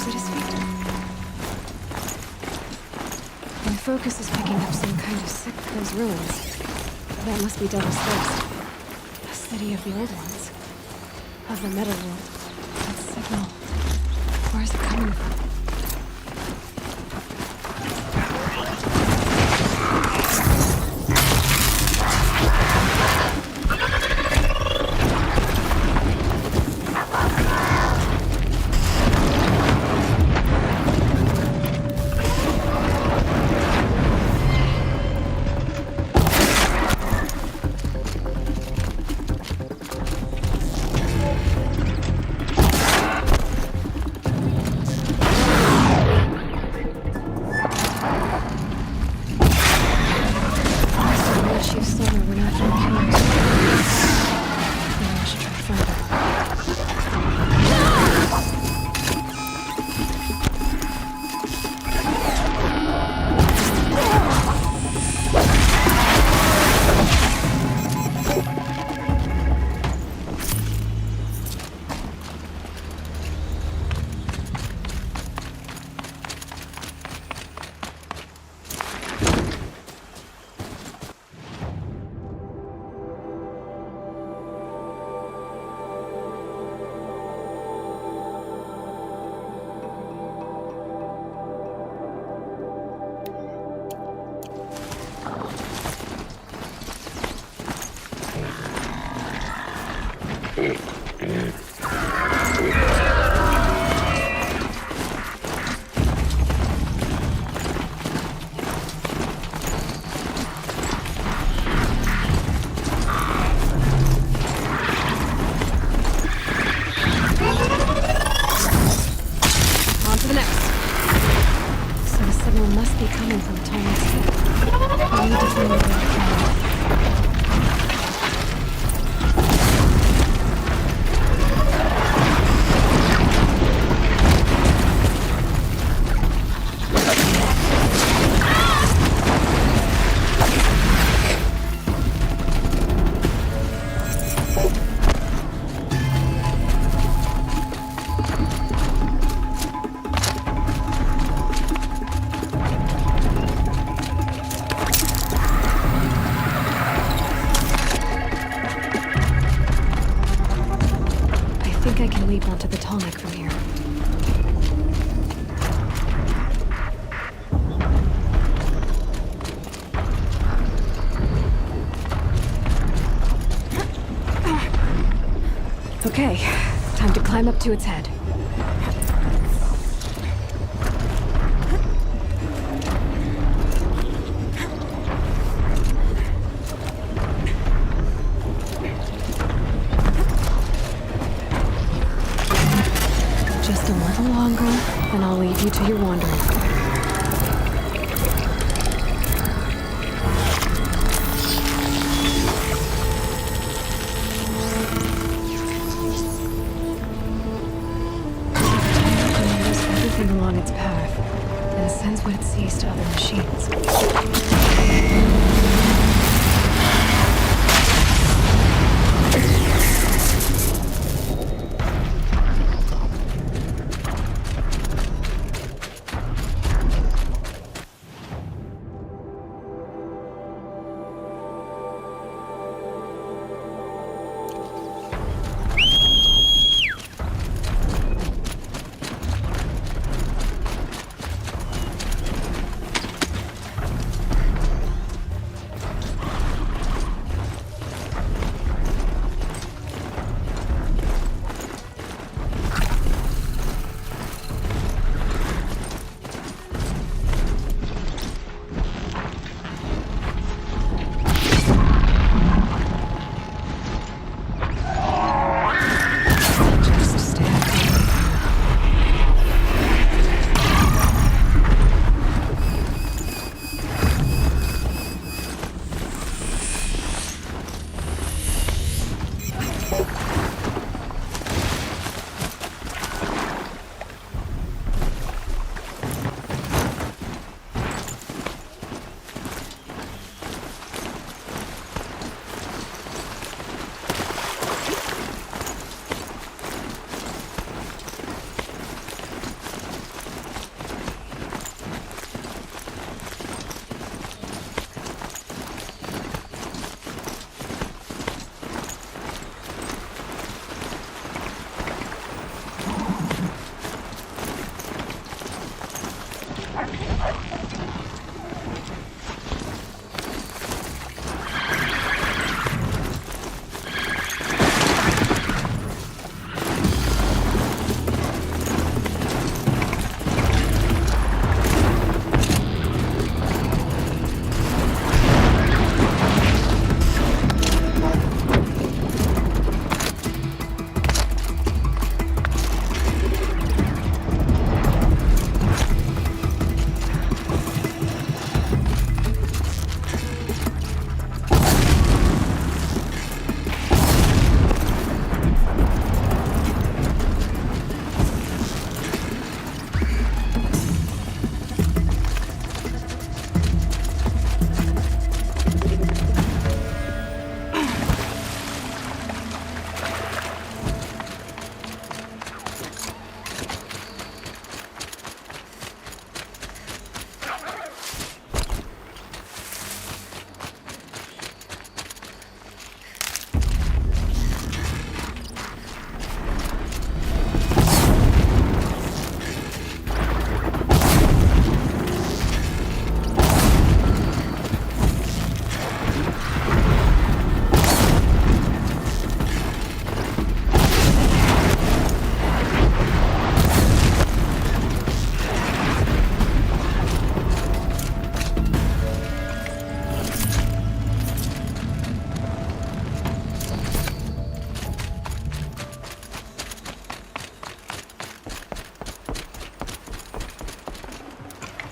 Is it his feet? My focus is picking up some kind of sick those ruins. That must be Devil's Thirst. A city of the old ones. Of the metal world. That signal. Where is it coming from? Onto the tonic from here. Okay, time to climb up to its head. Just a little longer, and I'll leave you to your wandering. Everything along its path, and sends what it sees to other machines.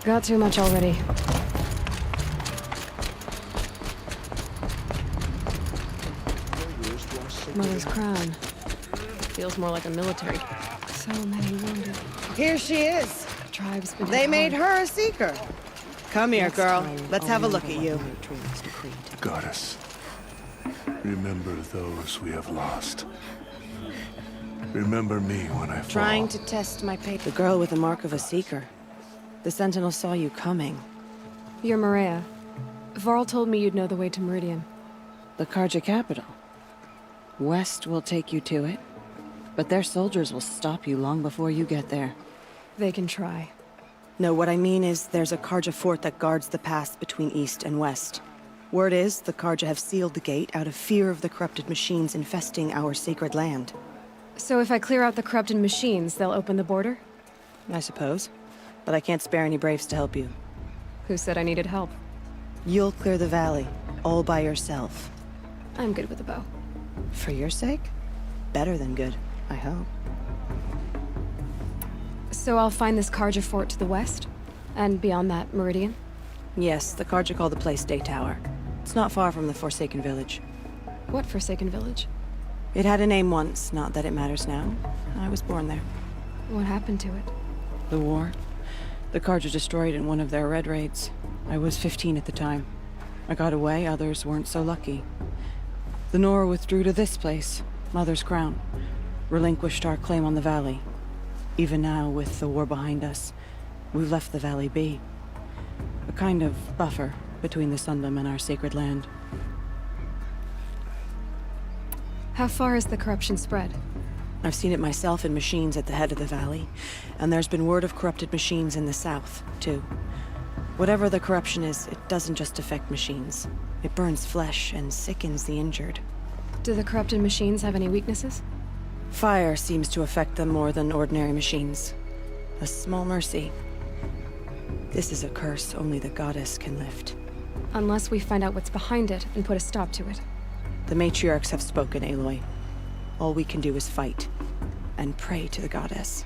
Got too much already. Mother's crown. Feels more like a military. So many wounded. Here she is. Tribes been They made her a seeker. Come here, girl. Let's have a look at you. Goddess, remember those we have lost. Remember me when I fall. Trying to test my faith. The girl with the mark of a seeker. The Sentinel saw you coming. You're Maria. Varl told me you'd know the way to Meridian. The Karja capital. West will take you to it, but their soldiers will stop you long before you get there. They can try. No, what I mean is there's a Karja fort that guards the pass between East and West. Word is, the Karja have sealed the gate out of fear of the corrupted machines infesting our sacred land. So if I clear out the corrupted machines, they'll open the border? I suppose. But I can't spare any braves to help you. Who said I needed help? You'll clear the valley, all by yourself. I'm good with a bow. For your sake? Better than good, I hope. So I'll find this Karja fort to the west? And beyond that, Meridian? Yes, the Karja call the place Day Tower. It's not far from the Forsaken Village. What Forsaken Village? It had a name once, not that it matters now. I was born there. What happened to it? The war. The Karja destroyed in one of their red raids. I was 15 at the time. I got away, others weren't so lucky. The Nora withdrew to this place, Mother's Crown. Relinquished our claim on the valley. Even now, with the war behind us, we've left the valley be. A kind of buffer between the Sundom and our sacred land. How far has the corruption spread? I've seen it myself in machines at the head of the valley, and there's been word of corrupted machines in the south, too. Whatever the corruption is, it doesn't just affect machines. It burns flesh and sickens the injured. Do the corrupted machines have any weaknesses? Fire seems to affect them more than ordinary machines. A small mercy. This is a curse only the goddess can lift. Unless we find out what's behind it and put a stop to it. The matriarchs have spoken, Aloy. All we can do is fight, and pray to the goddess.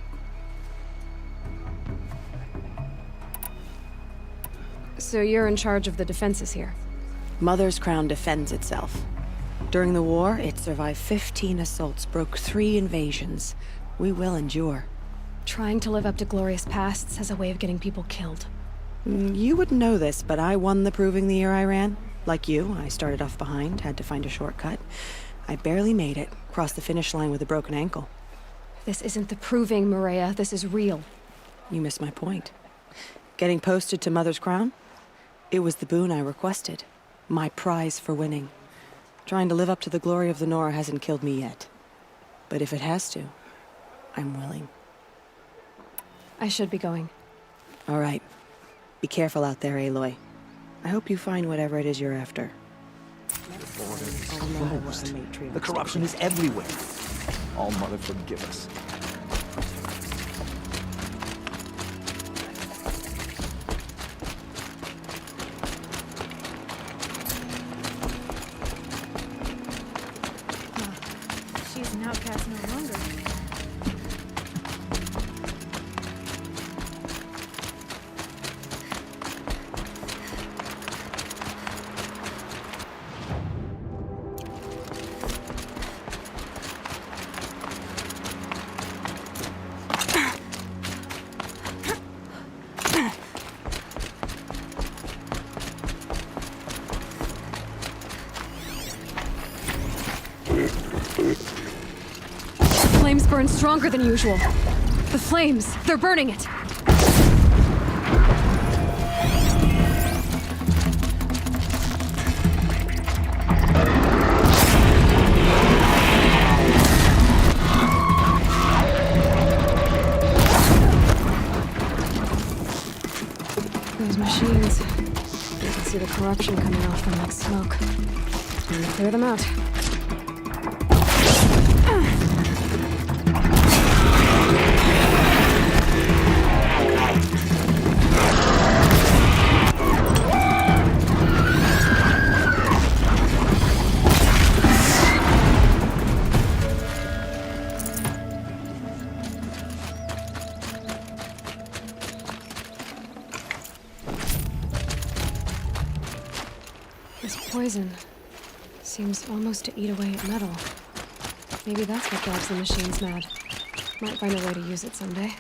So you're in charge of the defenses here? Mother's Crown defends itself. During the war, it survived 15 assaults, broke 3 invasions. We will endure. Trying to live up to glorious pasts as a way of getting people killed. You wouldn't know this, but I won the proving the year I ran. Like you, I started off behind, had to find a shortcut. I barely made it, crossed the finish line with a broken ankle. This isn't the proving, Maria. This is real. You missed my point. Getting posted to Mother's Crown? It was the boon I requested. My prize for winning. Trying to live up to the glory of the Nora hasn't killed me yet. But if it has to, I'm willing. I should be going. All right. Be careful out there, Aloy. I hope you find whatever it is you're after. Closed. The corruption is everywhere. All Mother forgive us. She's an outcast no longer. Flames burn stronger than usual. The flames, they're burning it. Those machines. You can see the corruption coming off them like smoke. Time to clear them out. Poison. Seems almost to eat away at metal. Maybe that's what drives the machines mad. Might find a way to use it someday.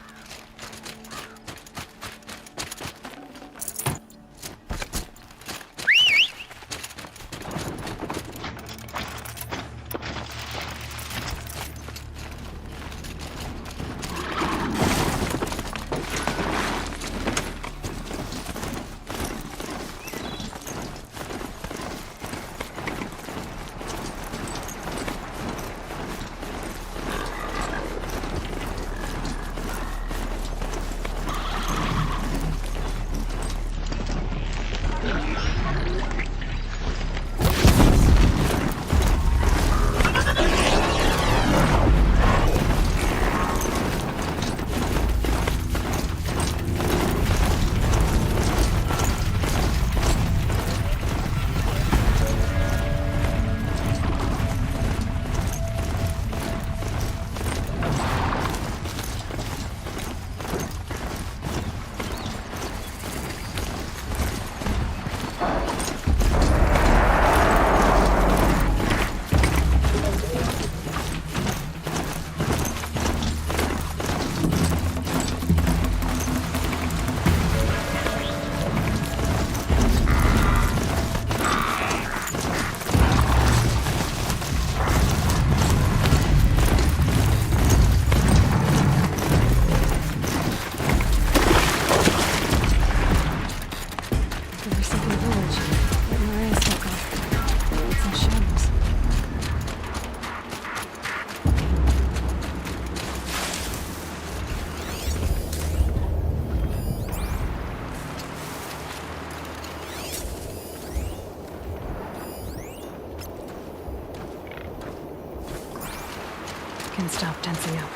Can stop tensing up.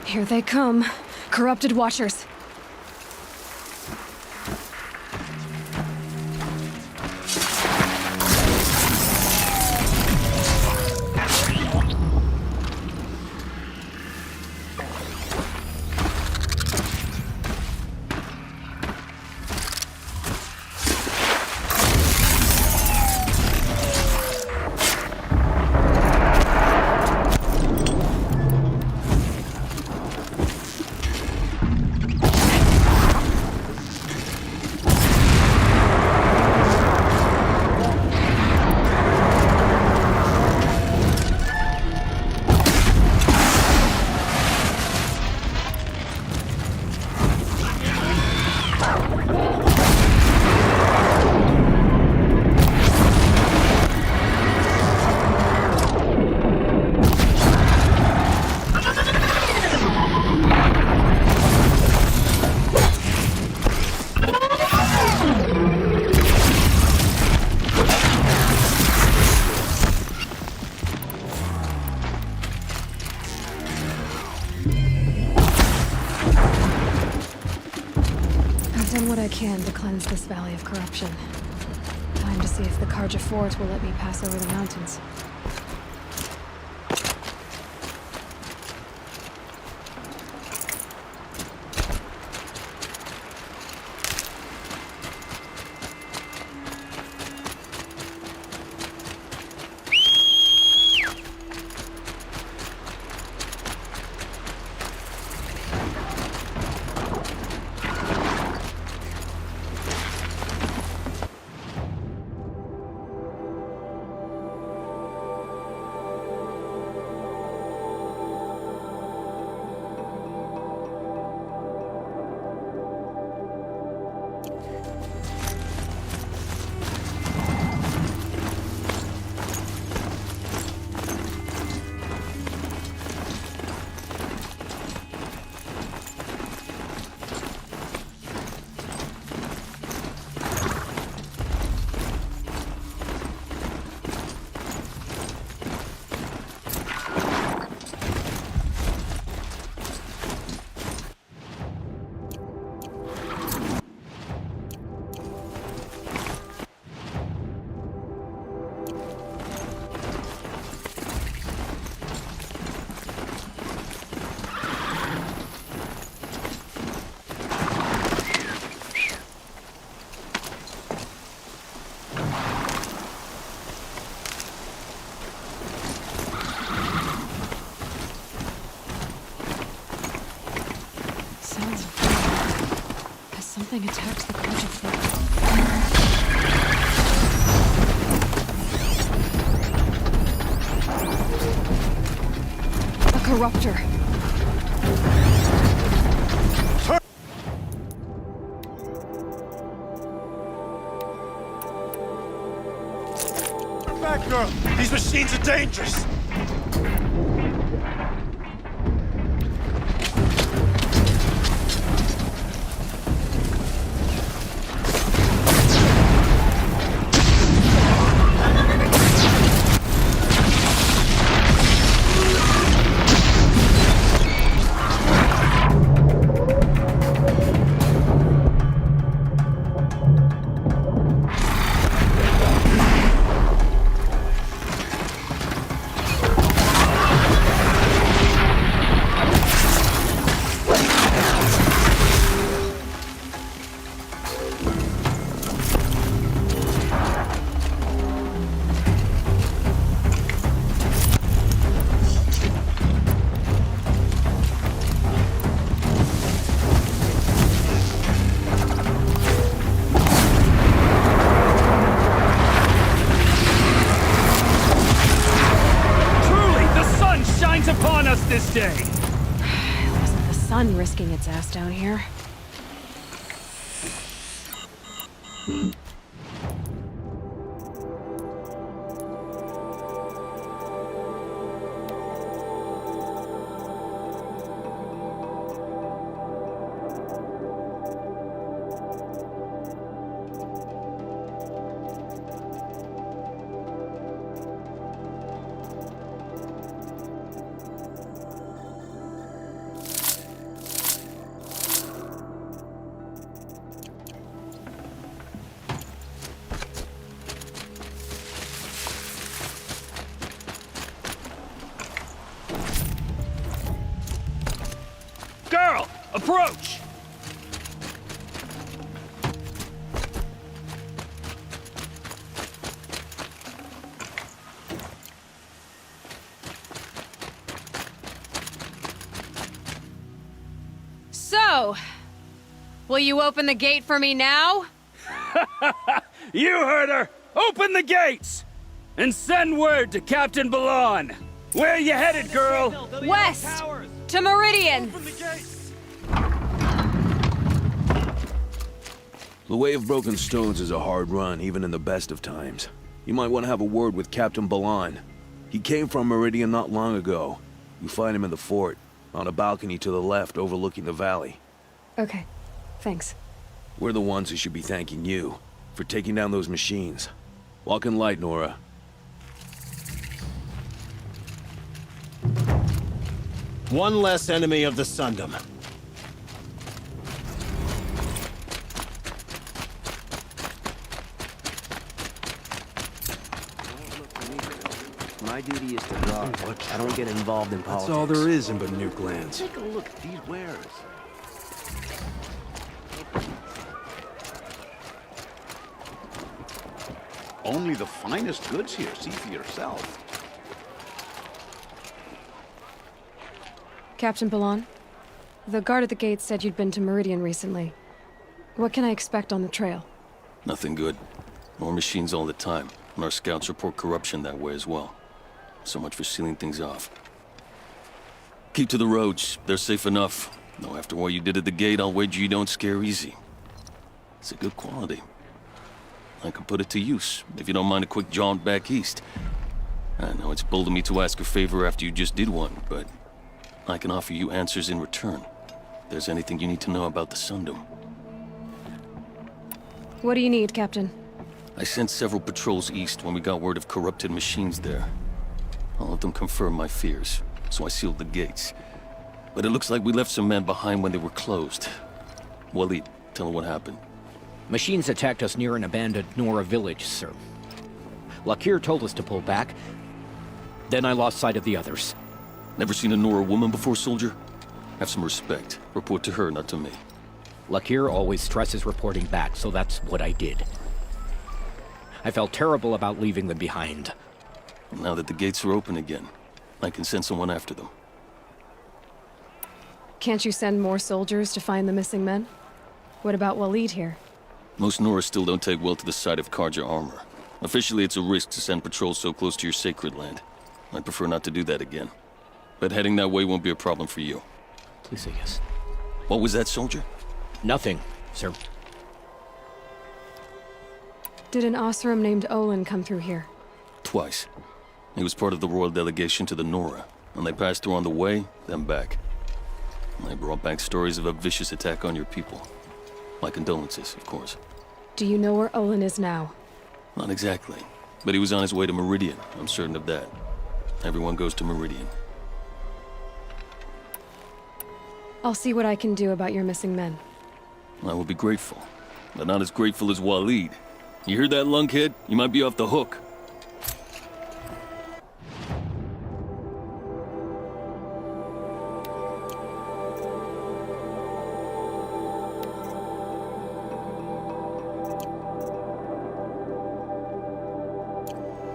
Here they come. Corrupted Watchers. Done what I can to cleanse this valley of corruption. Time to see if the Carja Fort will let me pass over the mountains. Something attacked the Carja fleet. A corruptor. Turn back, girl! These machines are dangerous! This day. It wasn't the sun risking its ass down here. Girl, approach! So, will you open the gate for me now? You heard her! Open the gates! And send word to Captain Balon! Where you headed, girl? West! To Meridian! The Way of Broken Stones is a hard run, even in the best of times. You might want to have a word with Captain Balon. He came from Meridian not long ago. You find him in the fort, on a balcony to the left overlooking the valley. Okay, thanks. We're the ones who should be thanking you for taking down those machines. Walk in light, Nora. One less enemy of the Sundom. My duty is to draw. I don't get involved in politics. That's all there is in Nuke lands. Take a look at these wares. Only the finest goods here. See for yourself. Captain Balon, the guard at the gate said you'd been to Meridian recently. What can I expect on the trail? Nothing good. More machines all the time, and our scouts report corruption that way as well. So much for sealing things off. Keep to the roads. They're safe enough. Though after what you did at the gate, I'll wager you don't scare easy. It's a good quality. I can put it to use, if you don't mind a quick jaunt back east. I know it's bold of me to ask a favor after you just did one, but I can offer you answers in return. If there's anything you need to know about the Sundom. What do you need, Captain? I sent several patrols east when we got word of corrupted machines there. All of them confirmed my fears, so I sealed the gates. But it looks like we left some men behind when they were closed. Waleed, tell them what happened. Machines attacked us near an abandoned Nora village, sir. Lakir told us to pull back. Then I lost sight of the others. Never seen a Nora woman before, soldier? Have some respect. Report to her, not to me. Lakir always stresses reporting back, so that's what I did. I felt terrible about leaving them behind. Now that the gates are open again, I can send someone after them. Can't you send more soldiers to find the missing men? What about Waleed here? Most Nora still don't take well to the sight of Karja armor. Officially, it's a risk to send patrols so close to your sacred land. I'd prefer not to do that again. But heading that way won't be a problem for you. Please say yes. What was that, soldier? Nothing, sir. Did an Osram named Olin come through here? Twice. He was part of the royal delegation to the Nora, and they passed through on the way, then back. They brought back stories of a vicious attack on your people. My condolences, of course. Do you know where Olin is now? Not exactly, but he was on his way to Meridian, I'm certain of that. Everyone goes to Meridian. I'll see what I can do about your missing men. I will be grateful, but not as grateful as Waleed. You hear that, lunkhead? You might be off the hook.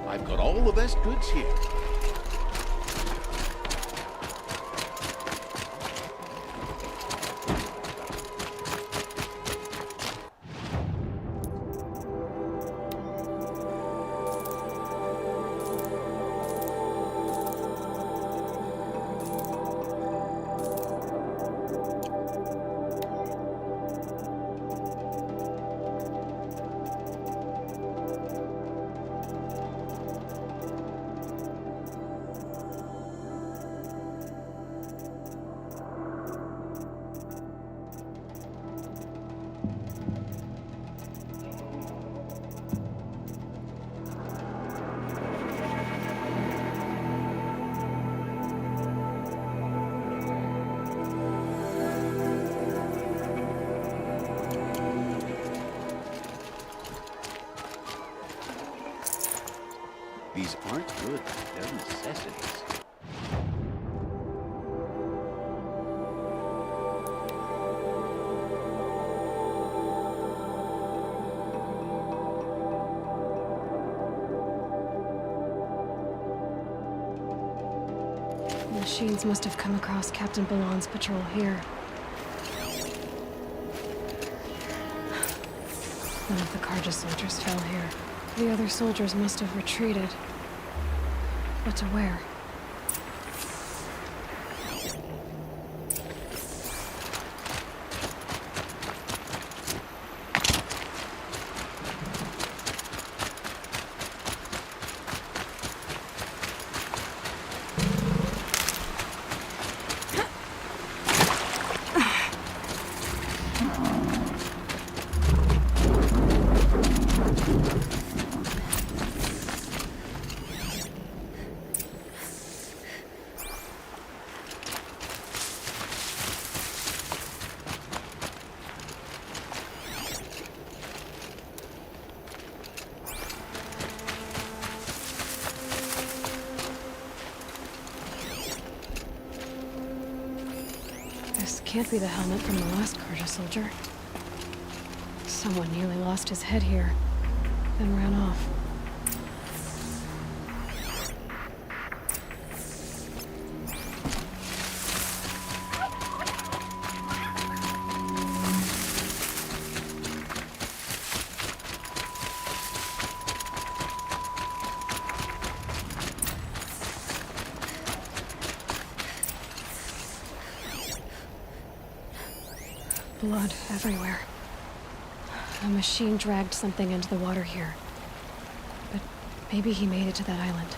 I've got all the best goods here. These aren't good. They're necessities. The machines must have come across Captain Balon's patrol here. One of the Karja soldiers fell here. The other soldiers must have retreated. But to where? This can't be the helmet from the last Karja soldier. Someone nearly lost his head here, then ran off. Blood everywhere. A machine dragged something into the water here. But maybe he made it to that island.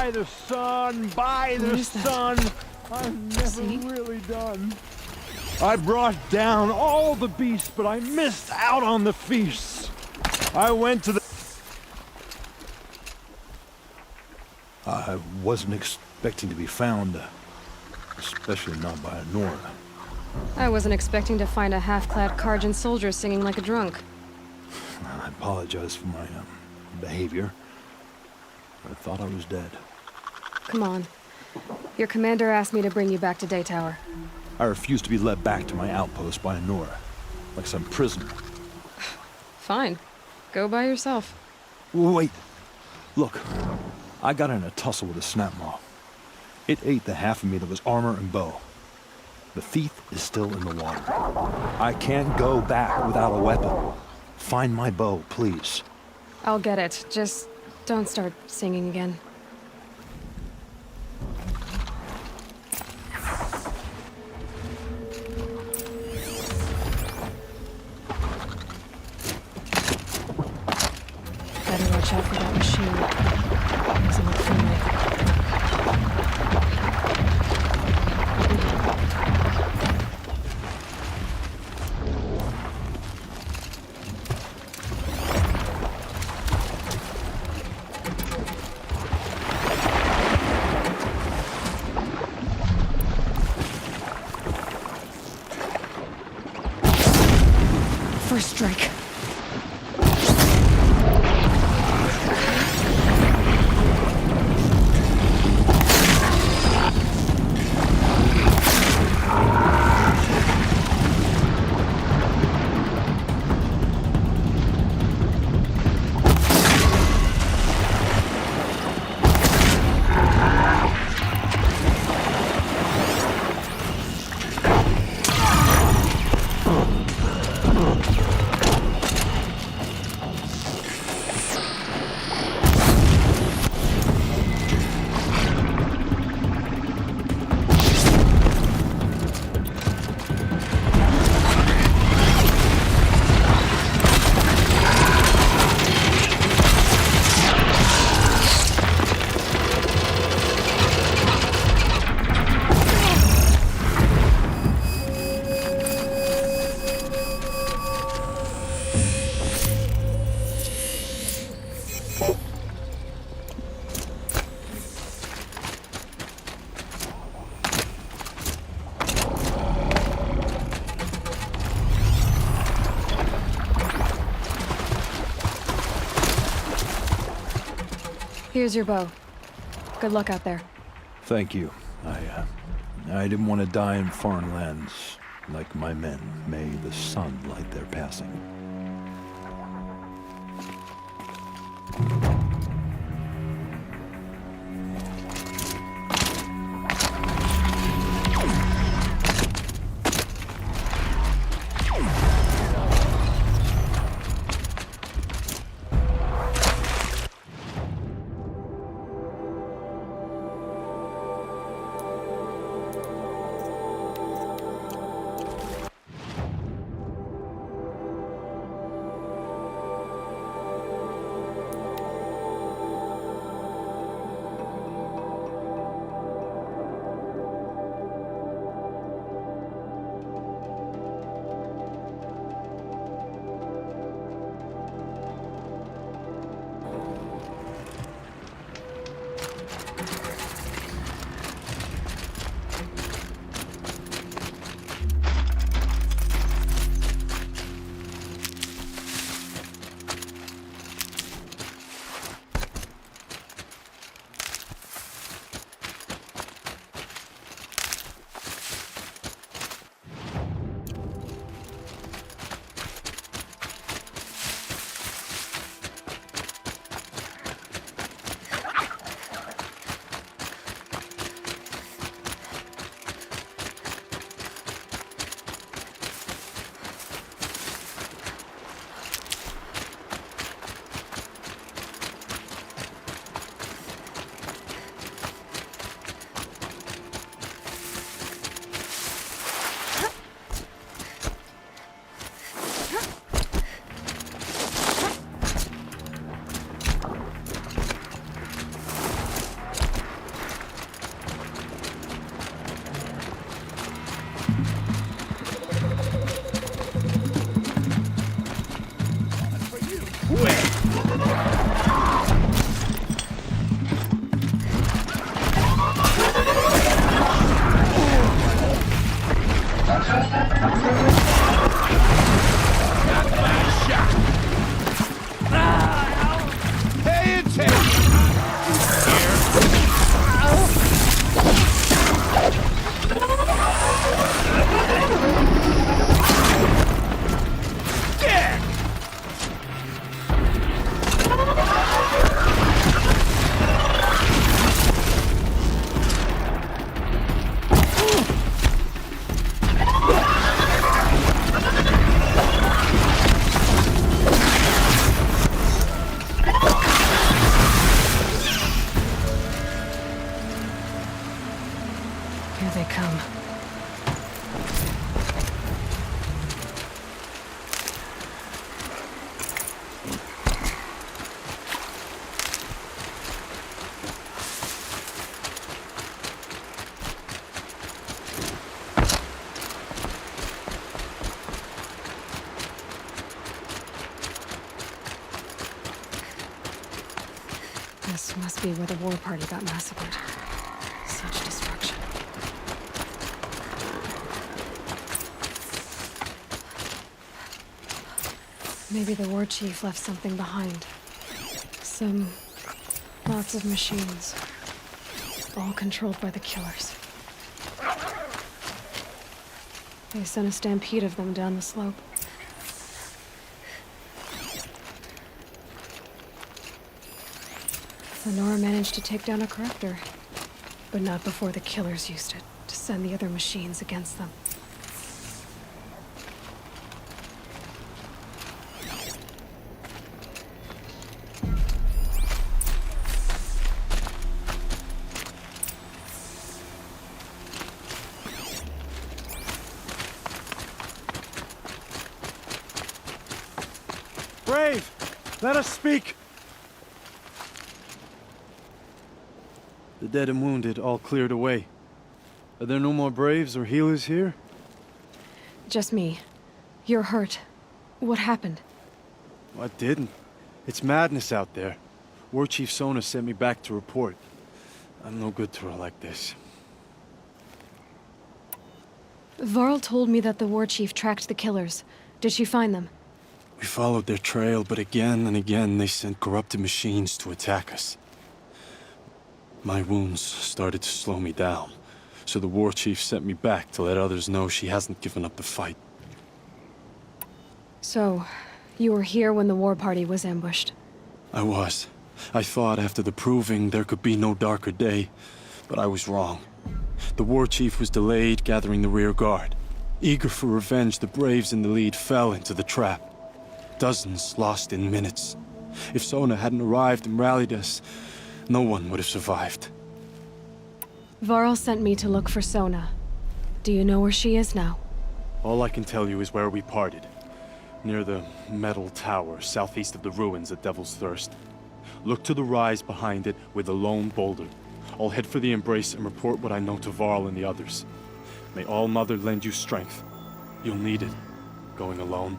By the sun, by Who the is that? sun, I'm never See? really done. I brought down all the beasts, but I missed out on the feasts. I went to the... I wasn't expecting to be found, especially not by Nora. I wasn't expecting to find a half-clad Karjan soldier singing like a drunk. I apologize for my behavior. I thought I was dead. Come on. Your commander asked me to bring you back to Daytower. I refused to be led back to my outpost by Nora, like some prisoner. Fine. Go by yourself. Wait. Look, I got in a tussle with a snapmaw. It ate the half of me that was armor and bow. The thief is still in the water. I can't go back without a weapon. Find my bow, please. I'll get it. Just don't start singing again. Better watch out for that machine. Doesn't look friendly. First strike. Here's your bow. Good luck out there. Thank you. I didn't want to die in foreign lands like my men. May the sun light their passing. Here they come. This must be where the war party got massacred. Such destruction. Maybe the war chief left something behind. Lots of machines. All controlled by the killers. They sent a stampede of them down the slope. Nora managed to take down a corruptor, but not before the killers used it to send the other machines against them. Brave! Let us speak! The dead and wounded all cleared away. Are there no more Braves or healers here? Just me. You're hurt. What happened? I didn't. It's madness out there. War Chief Sona sent me back to report. I'm no good to her like this. Varl told me that the war chief tracked the killers. Did she find them? We followed their trail, but again and again they sent corrupted machines to attack us. My wounds started to slow me down, so the war chief sent me back to let others know she hasn't given up the fight. So, you were here when the war party was ambushed? I was. I thought after the proving there could be no darker day, but I was wrong. The war chief was delayed gathering the rear guard. Eager for revenge, the Braves in the lead fell into the trap. Dozens lost in minutes. If Sona hadn't arrived and rallied us, no one would have survived. Varl sent me to look for Sona. Do you know where she is now? All I can tell you is where we parted. Near the metal tower, southeast of the ruins at Devil's Thirst. Look to the rise behind it with a lone boulder. I'll head for the embrace and report what I know to Varl and the others. May All Mother lend you strength. You'll need it, going alone.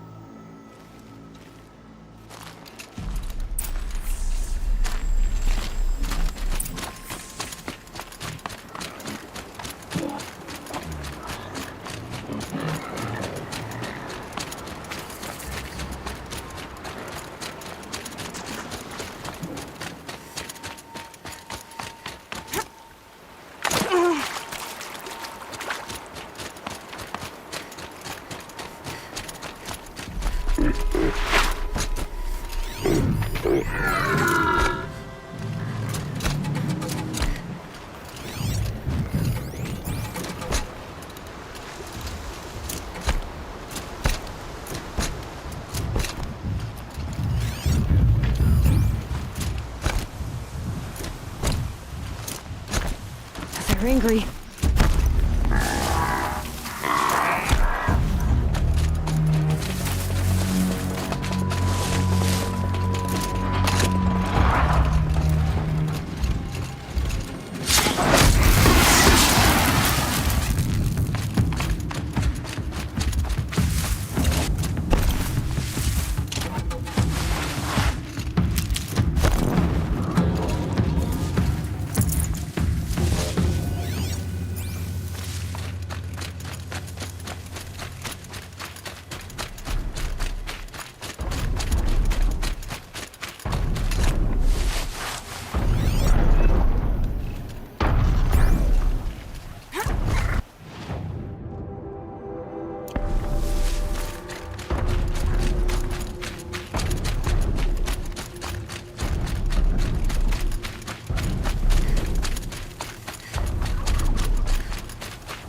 They're angry.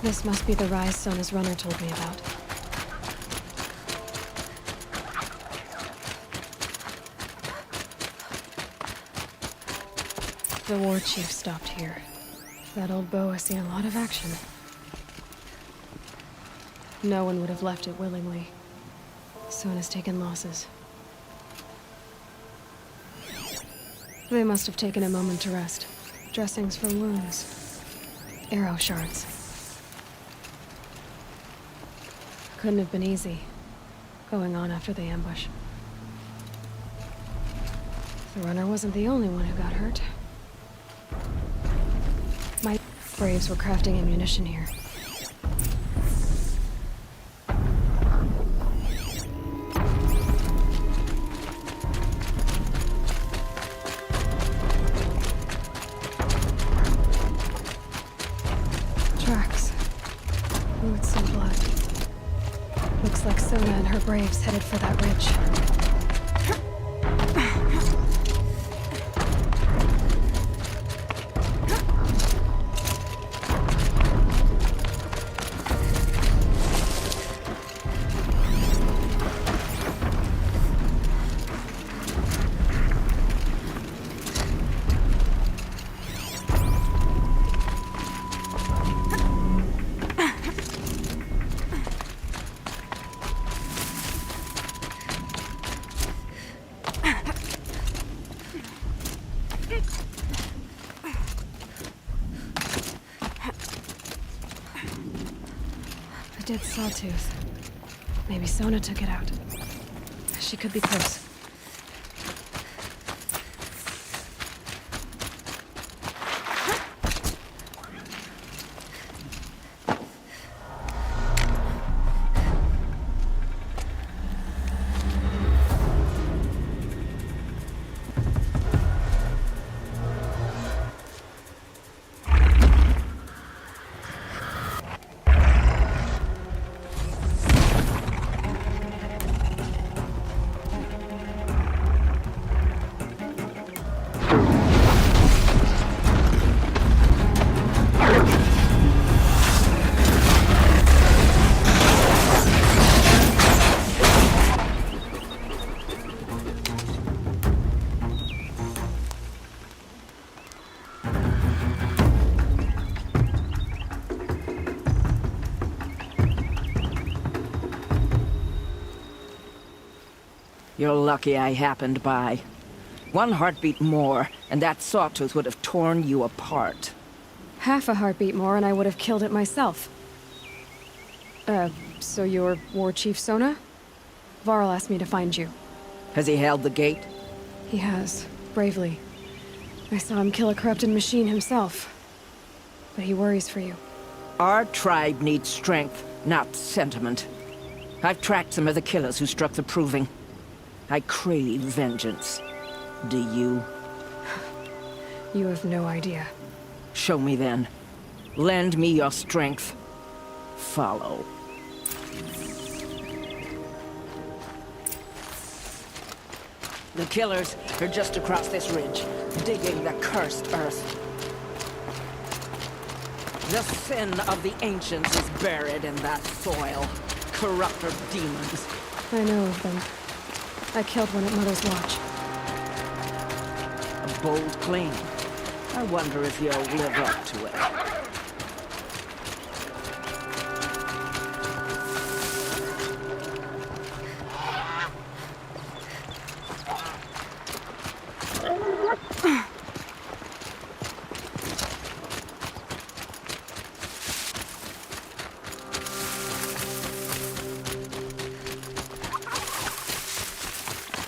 This must be the rise Sona's runner told me about. The war chief stopped here. That old bow has seen a lot of action. No one would have left it willingly. Sona's taken losses. They must have taken a moment to rest. Dressings for wounds. Arrow shards. Couldn't have been easy, going on after the ambush. The runner wasn't the only one who got hurt. My braves were crafting ammunition here. Tracks. Boots and blood. Looks like Sona and her braves headed for that ridge. A dead sawtooth. Maybe Sona took it out. She could be close. You're lucky I happened by. One heartbeat more, and that sawtooth would have torn you apart. Half a heartbeat more and I would have killed it myself. So you're War Chief Sona? Varl asked me to find you. Has he held the gate? He has, bravely. I saw him kill a corrupted machine himself. But he worries for you. Our tribe needs strength, not sentiment. I've tracked some of the killers who struck the Proving. I crave vengeance. Do you? You have no idea. Show me then. Lend me your strength. Follow. The killers are just across this ridge, digging the cursed earth. The sin of the ancients is buried in that soil. Corrupter demons. I know of them. I killed one at Mother's Watch. A bold claim. I wonder if you'll live up to it.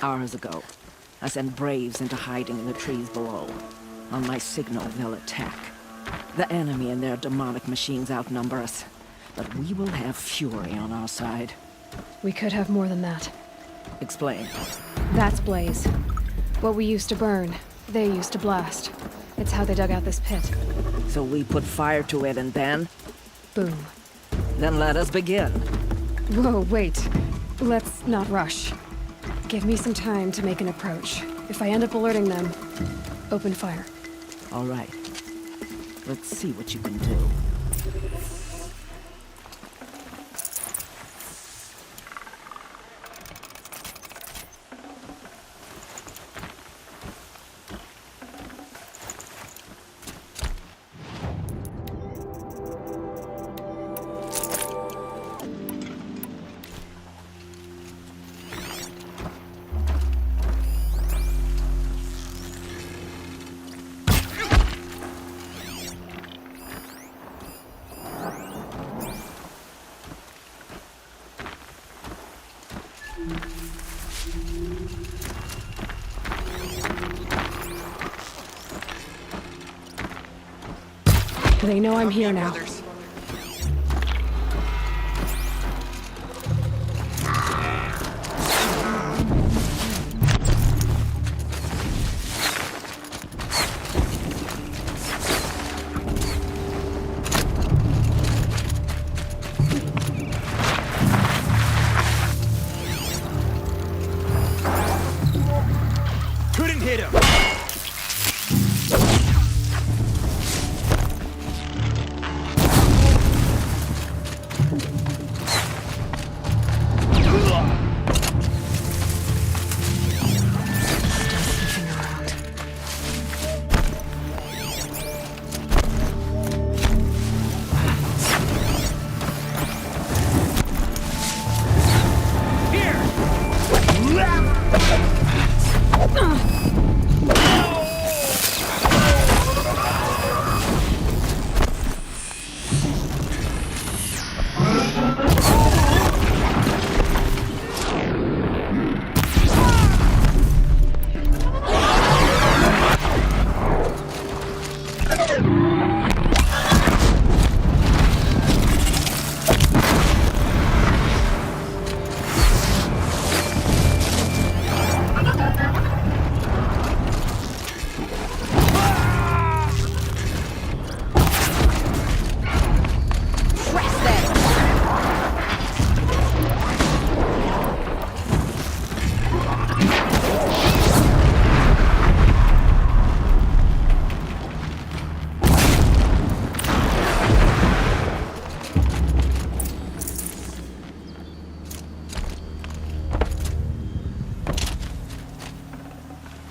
Hours ago, I sent braves into hiding in the trees below. On my signal, they'll attack. The enemy and their demonic machines outnumber us, but we will have fury on our side. We could have more than that. Explain. That's Blaze. What we used to burn, they used to blast. It's how they dug out this pit. So we put fire to it and then? Boom. Then let us begin. Whoa, wait. Let's not rush. Give me some time to make an approach. If I end up alerting them, open fire. All right. Let's see what you can do. They know I'm here now. Couldn't hit him.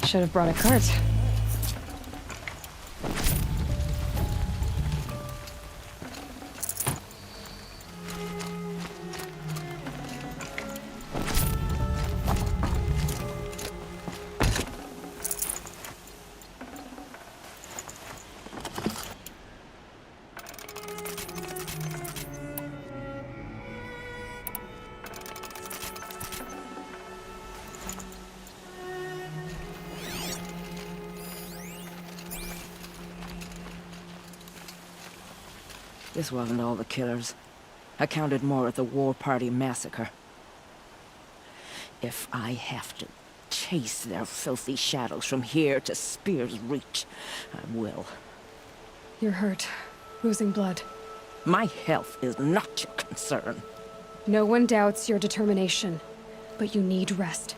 Should have brought a cart. This wasn't all the killers. I counted more at the War Party massacre. If I have to chase their filthy shadows from here to Spear's Reach, I will. You're hurt. Losing blood. My health is not your concern. No one doubts your determination, but you need rest.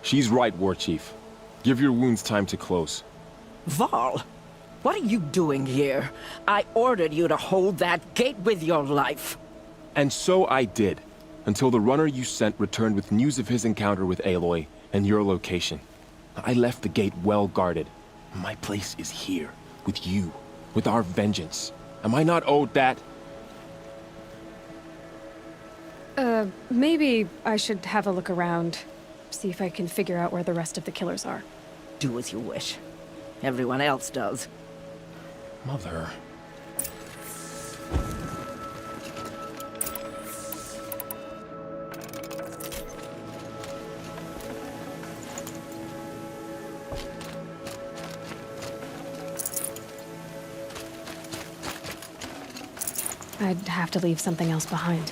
She's right, War Chief. Give your wounds time to close. Val, what are you doing here? I ordered you to hold that gate with your life. And so I did, until the runner you sent returned with news of his encounter with Aloy and your location. I left the gate well guarded. My place is here, with you, with our vengeance. Am I not owed that? Maybe I should have a look around. See if I can figure out where the rest of the killers are. Do as you wish. Everyone else does. Mother... I'd have to leave something else behind.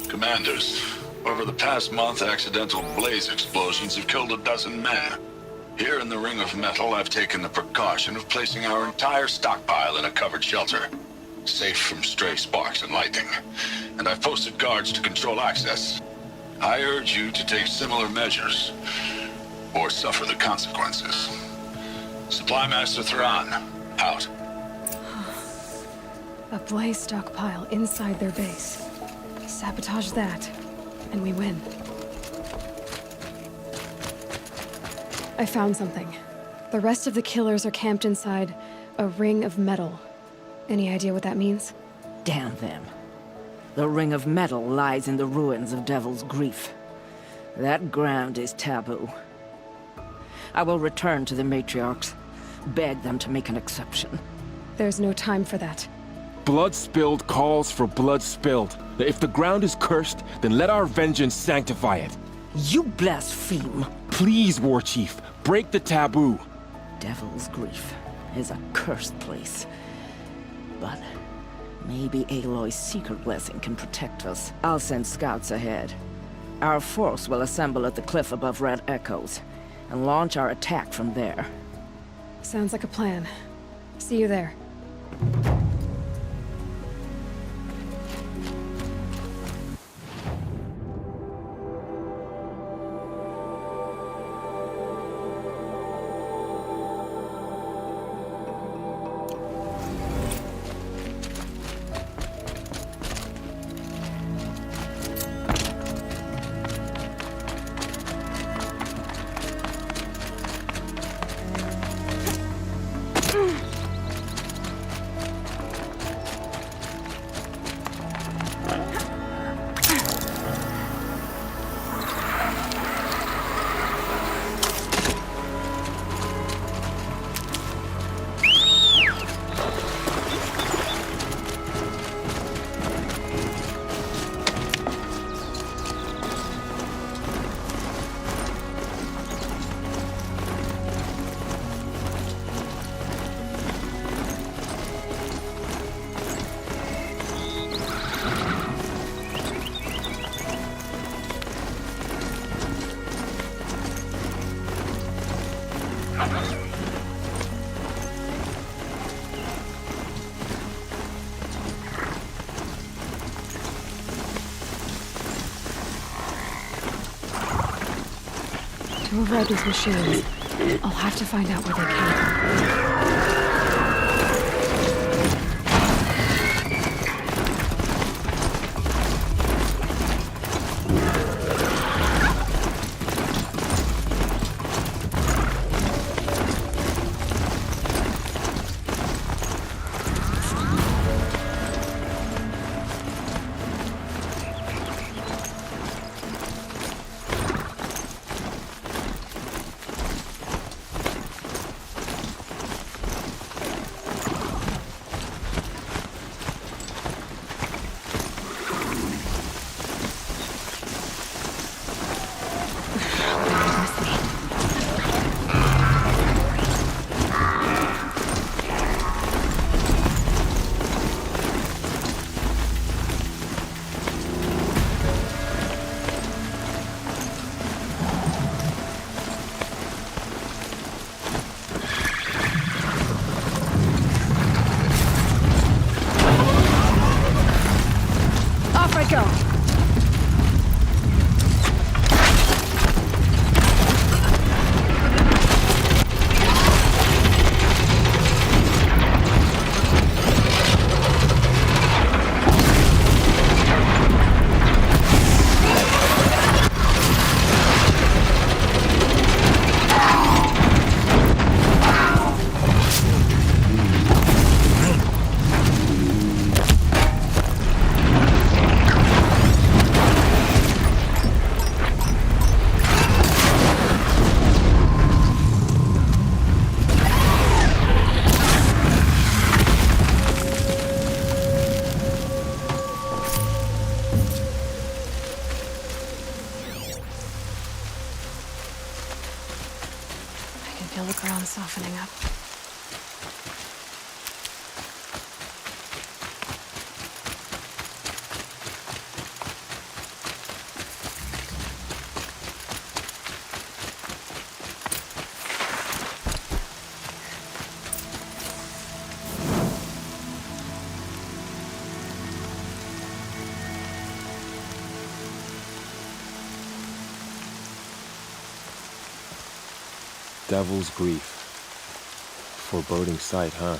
Commanders, over the past month, accidental blaze explosions have killed a dozen men. Here in the Ring of Metal, I've taken the precaution of placing our entire stockpile in a covered shelter, safe from stray sparks and lightning. And I've posted guards to control access. I urge you to take similar measures, or suffer the consequences. Supply Master Thrawn, out. A blaze stockpile inside their base. Sabotage that, and we win. I found something. The rest of the killers are camped inside a ring of metal. Any idea what that means? Damn them. The ring of metal lies in the ruins of Devil's Grief. That ground is taboo. I will return to the matriarchs, beg them to make an exception. There's no time for that. Blood spilled calls for blood spilled. If the ground is cursed, then let our vengeance sanctify it. You blaspheme. Please, War Chief, break the taboo. Devil's Grief is a cursed place. But maybe Aloy's secret blessing can protect us. I'll send scouts ahead. Our force will assemble at the cliff above Red Echoes, and launch our attack from there. Sounds like a plan. See you there. To override these machines, I'll have to find out where they came. Feel the ground softening up. Devil's Grief. Foreboding sight, huh?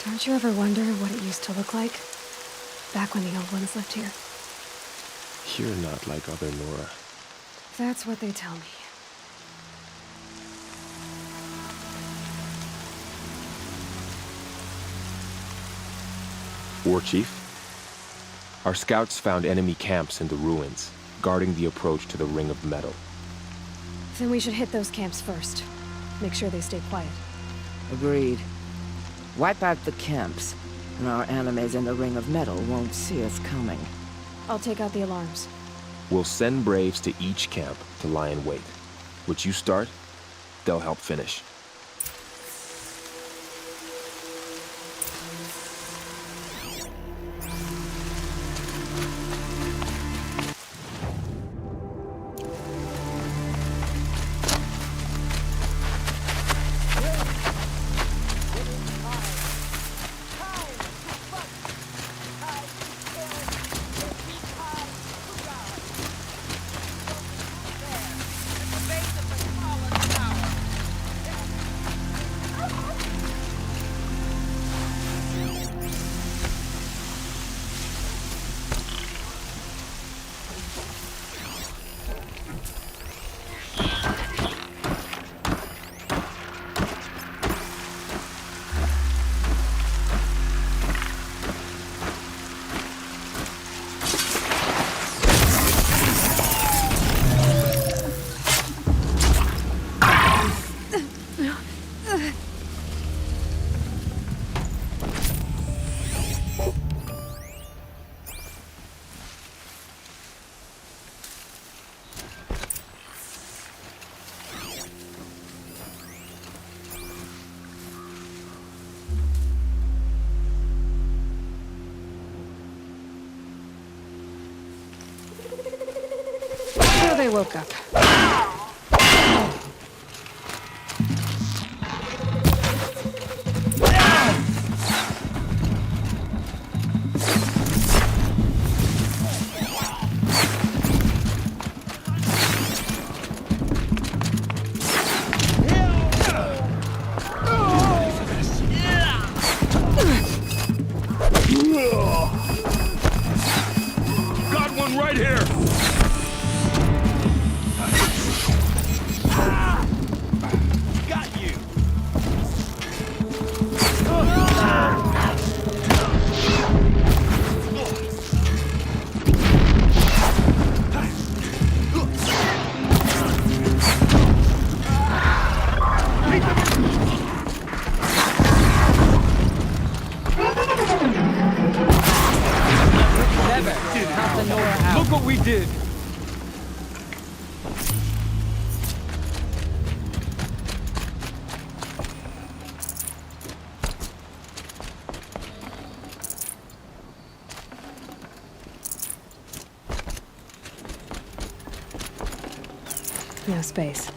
Don't you ever wonder what it used to look like? Back when the old ones lived here. You're not like other Nora. That's what they tell me. War Chief? Our scouts found enemy camps in the ruins, guarding the approach to the Ring of Metal. Then we should hit those camps first. Make sure they stay quiet. Agreed. Wipe out the camps, and our enemies in the Ring of Metal won't see us coming. I'll take out the alarms. We'll send Braves to each camp to lie in wait. What you start, they'll help finish. They woke up. Got one right here! Look what we did! No space.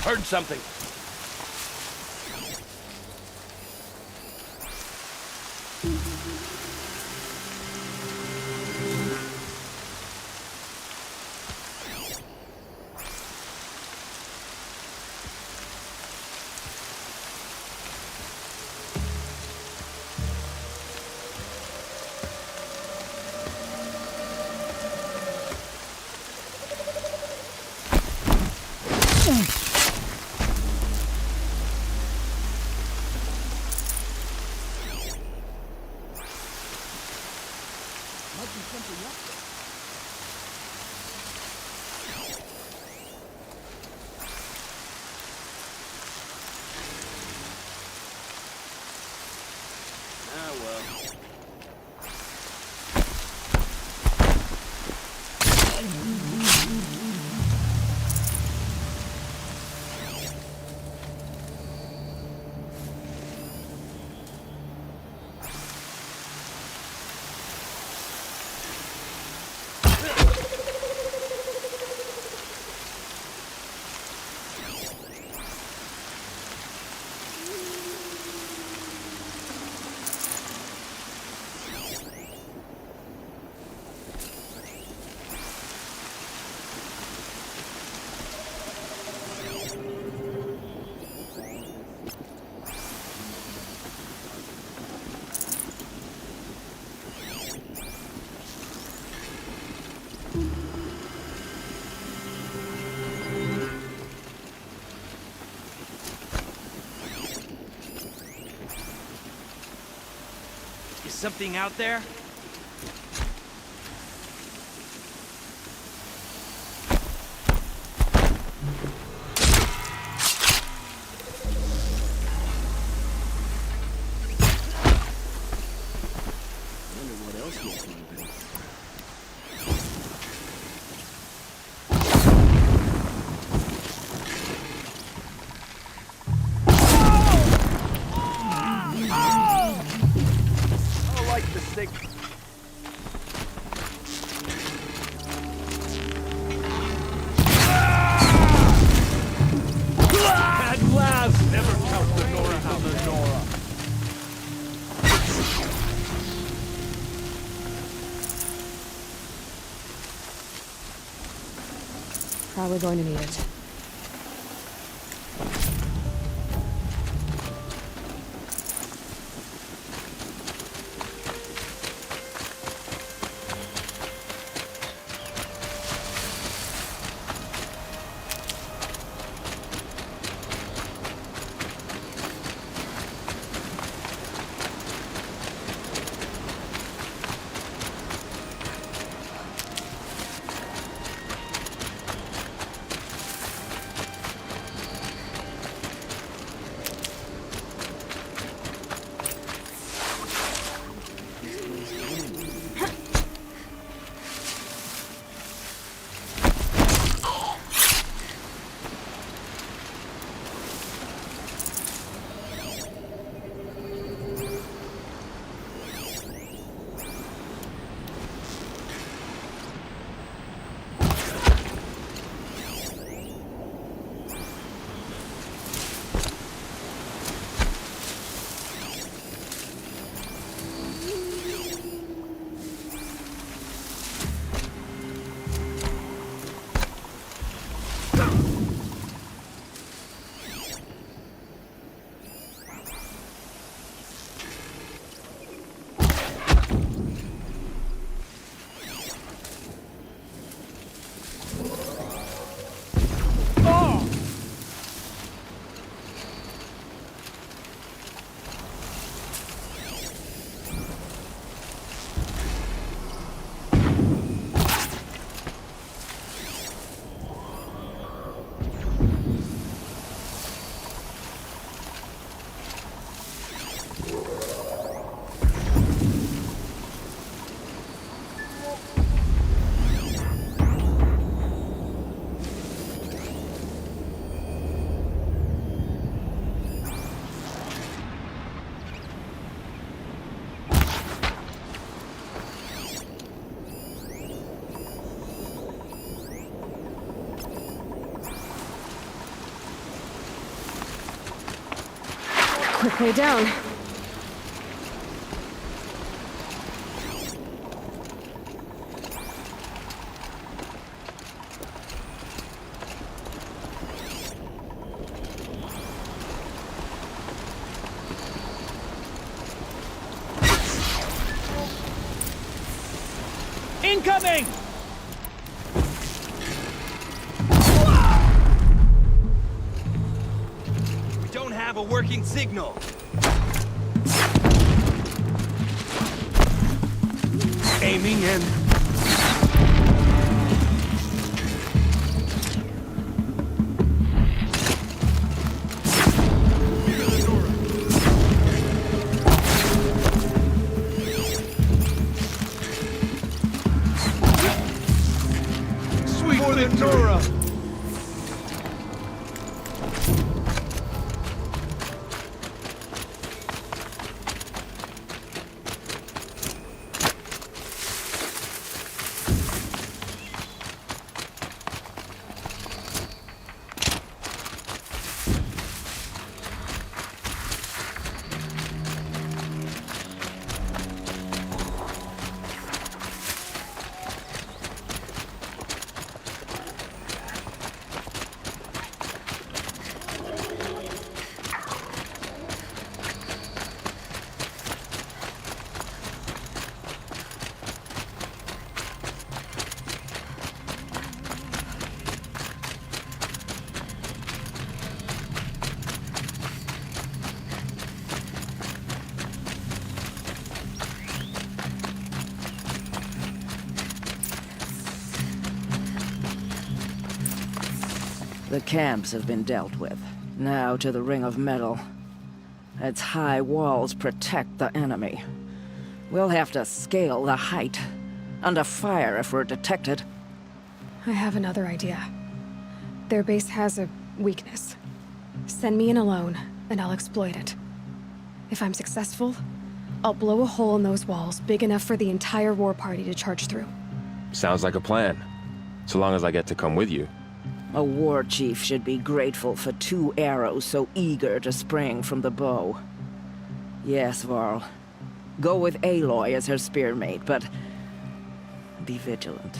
Heard something. Something out there? Probably going to need it. Quickly down. Incoming! We don't have a working signal. Aiming in. Sweet for the Nora! The camps have been dealt with. Now to the Ring of Metal. Its high walls protect the enemy. We'll have to scale the height. Under fire if we're detected. I have another idea. Their base has a weakness. Send me in alone, and I'll exploit it. If I'm successful, I'll blow a hole in those walls big enough for the entire war party to charge through. Sounds like a plan. So long as I get to come with you. A war chief should be grateful for 2 arrows so eager to spring from the bow. Yes, Varl. Go with Aloy as her spearmate, but be vigilant.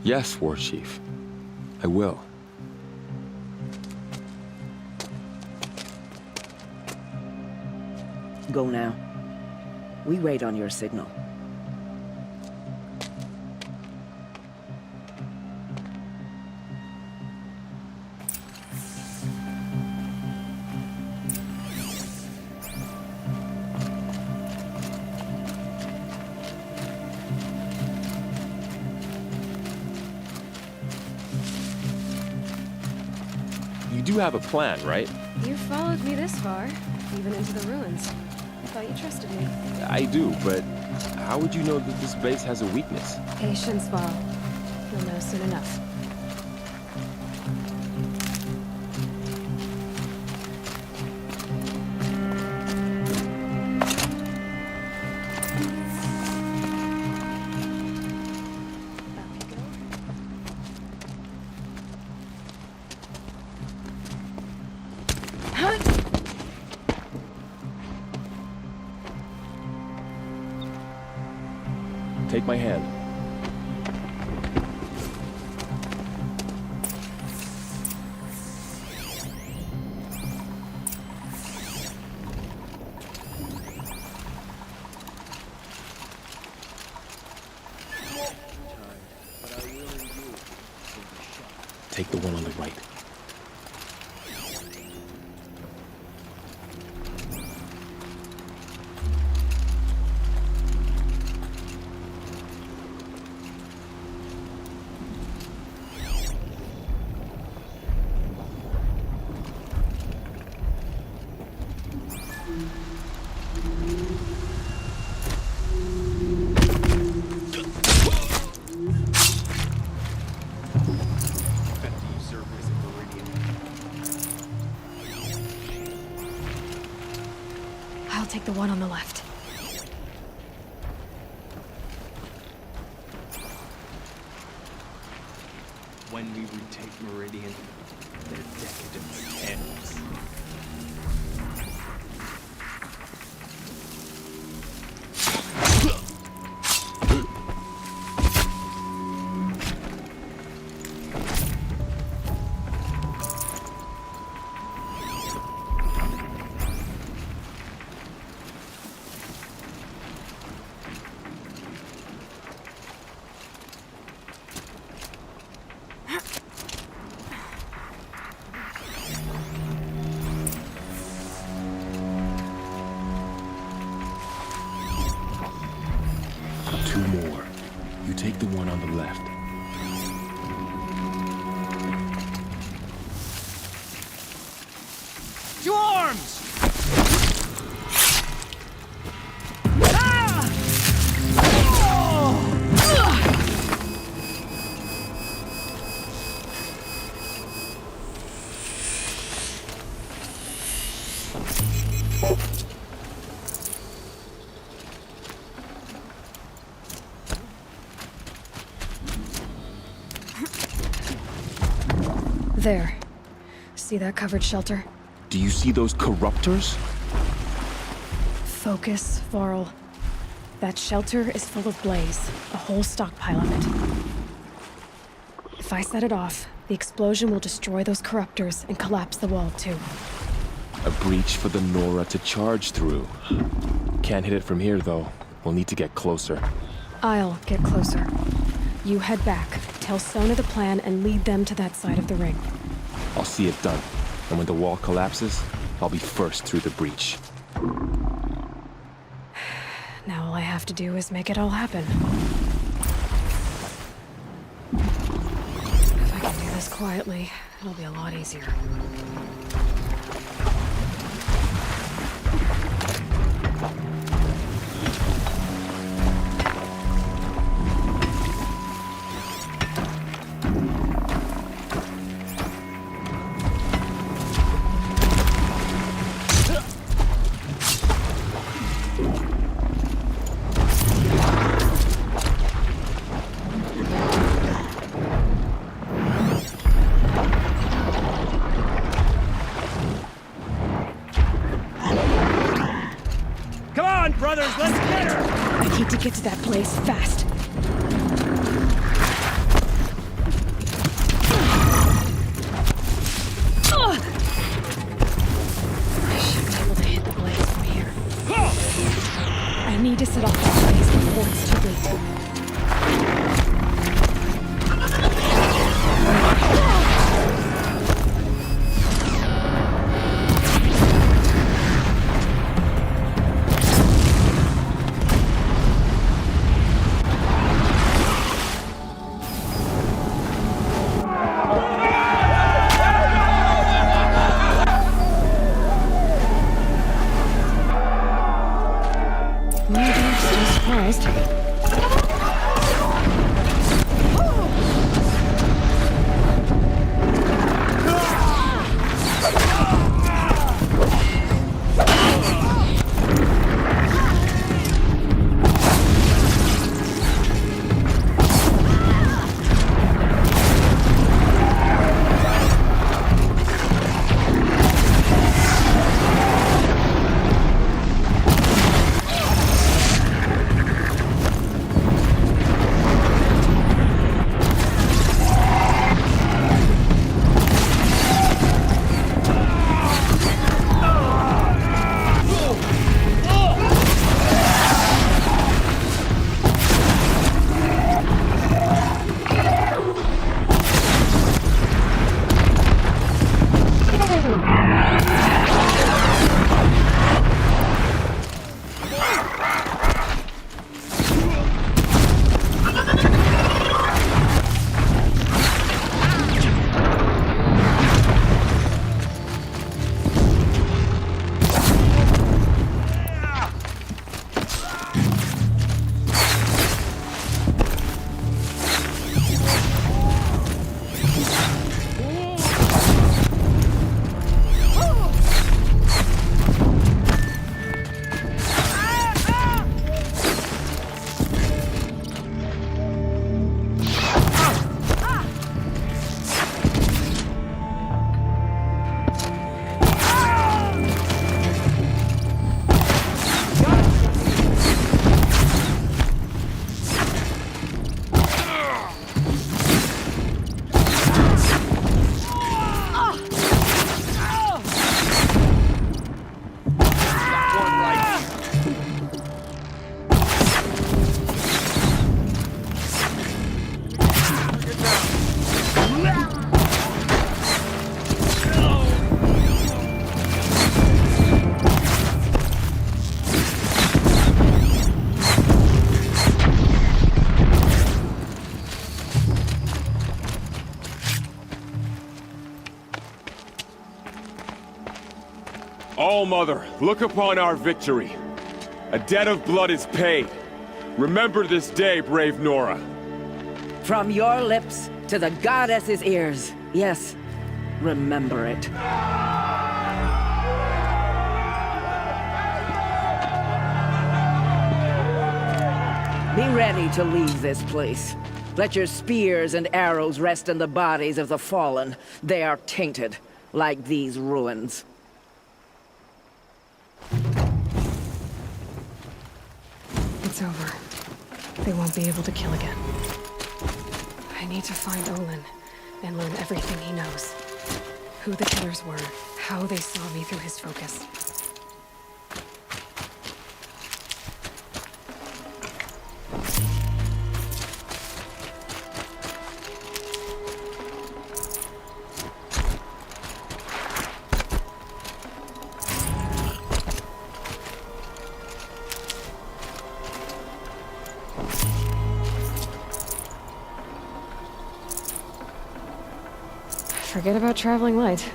Yes, War Chief. I will. Go now. We wait on your signal. You do have a plan, right? You followed me this far, even into the ruins. I thought you trusted me. I do, but how would you know that this base has a weakness? Patience, Val. You'll know soon enough. Take my hand. Take the one on the right. I'll take the one on the left. When we retake Meridian, their decadence ends. You take the one on the left. To arms! There. See that covered shelter? Do you see those corruptors? Focus, Varl. That shelter is full of blaze, a whole stockpile of it. If I set it off, the explosion will destroy those corruptors and collapse the wall too. A breach for the Nora to charge through. Can't hit it from here, though. We'll need to get closer. I'll get closer. You head back, tell Sona the plan, and lead them to that side of the ring. I'll see it done. And when the wall collapses, I'll be first through the breach. Now all I have to do is make it all happen. If I can do this quietly, it'll be a lot easier. Brothers, let's get her! I need to get to that place fast. I should be able to hit the blaze from here. I need to set off that blaze before it's too late. All-Mother, look upon our victory. A debt of blood is paid. Remember this day, brave Nora. From your lips to the goddess's ears. Yes, remember it. Be ready to leave this place. Let your spears and arrows rest in the bodies of the fallen. They are tainted, like these ruins. It's over. They won't be able to kill again. I need to find Olin and learn everything he knows. Who the killers were, how they saw me through his focus. Forget about traveling light.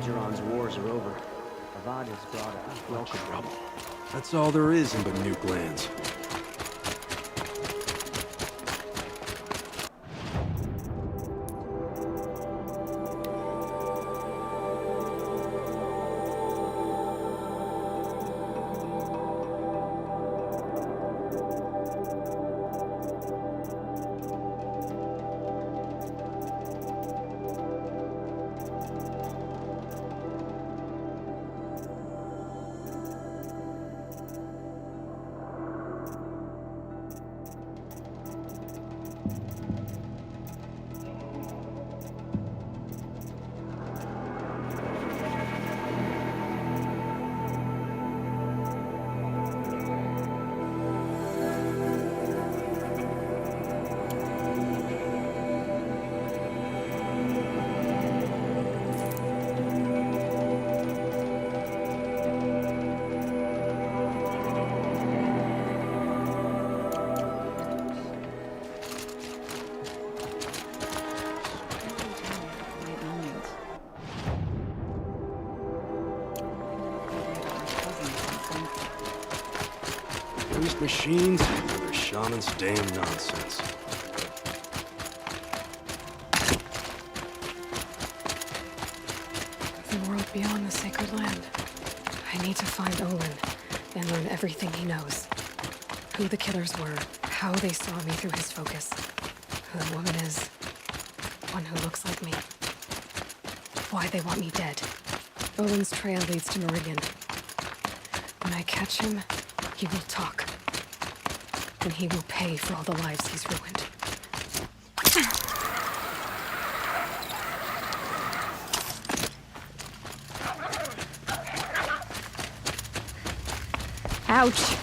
Geron's wars are over. Avad has brought a welcome trouble. That's all there is in but nuke lands. These machines and their shaman's damn nonsense. The world beyond the sacred land. I need to find Olin and learn everything he knows. Who the killers were, how they saw me through his focus. Who the woman is. One who looks like me. Why they want me dead. Olin's trail leads to Meridian. When I catch him, he will talk. And he will pay for all the lives he's ruined. Ouch!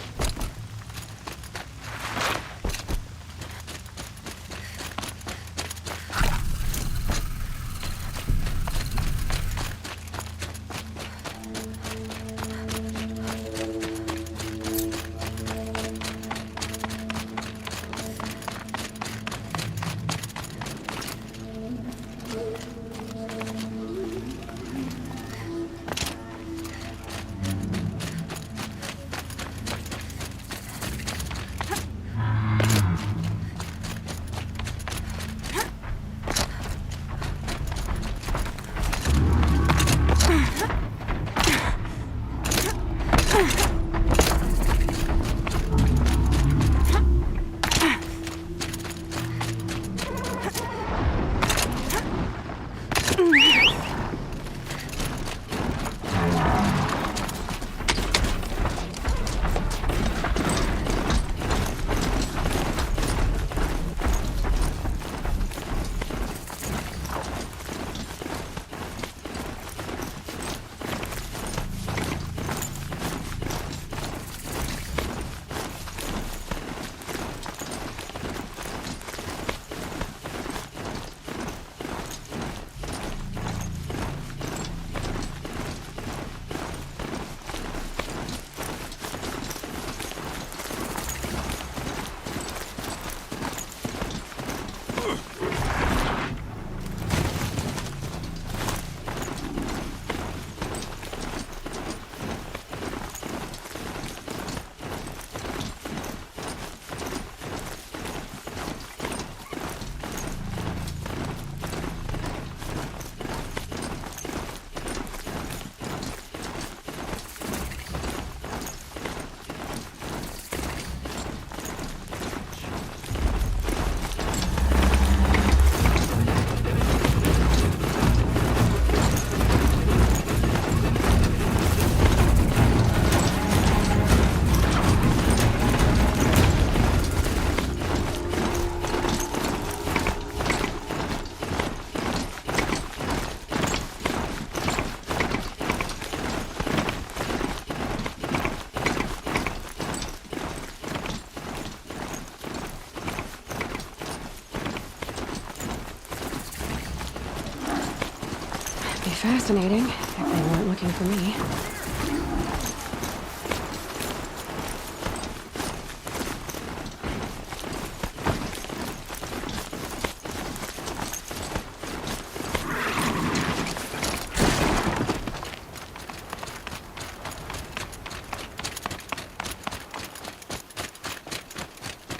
fascinating, if they weren't looking for me.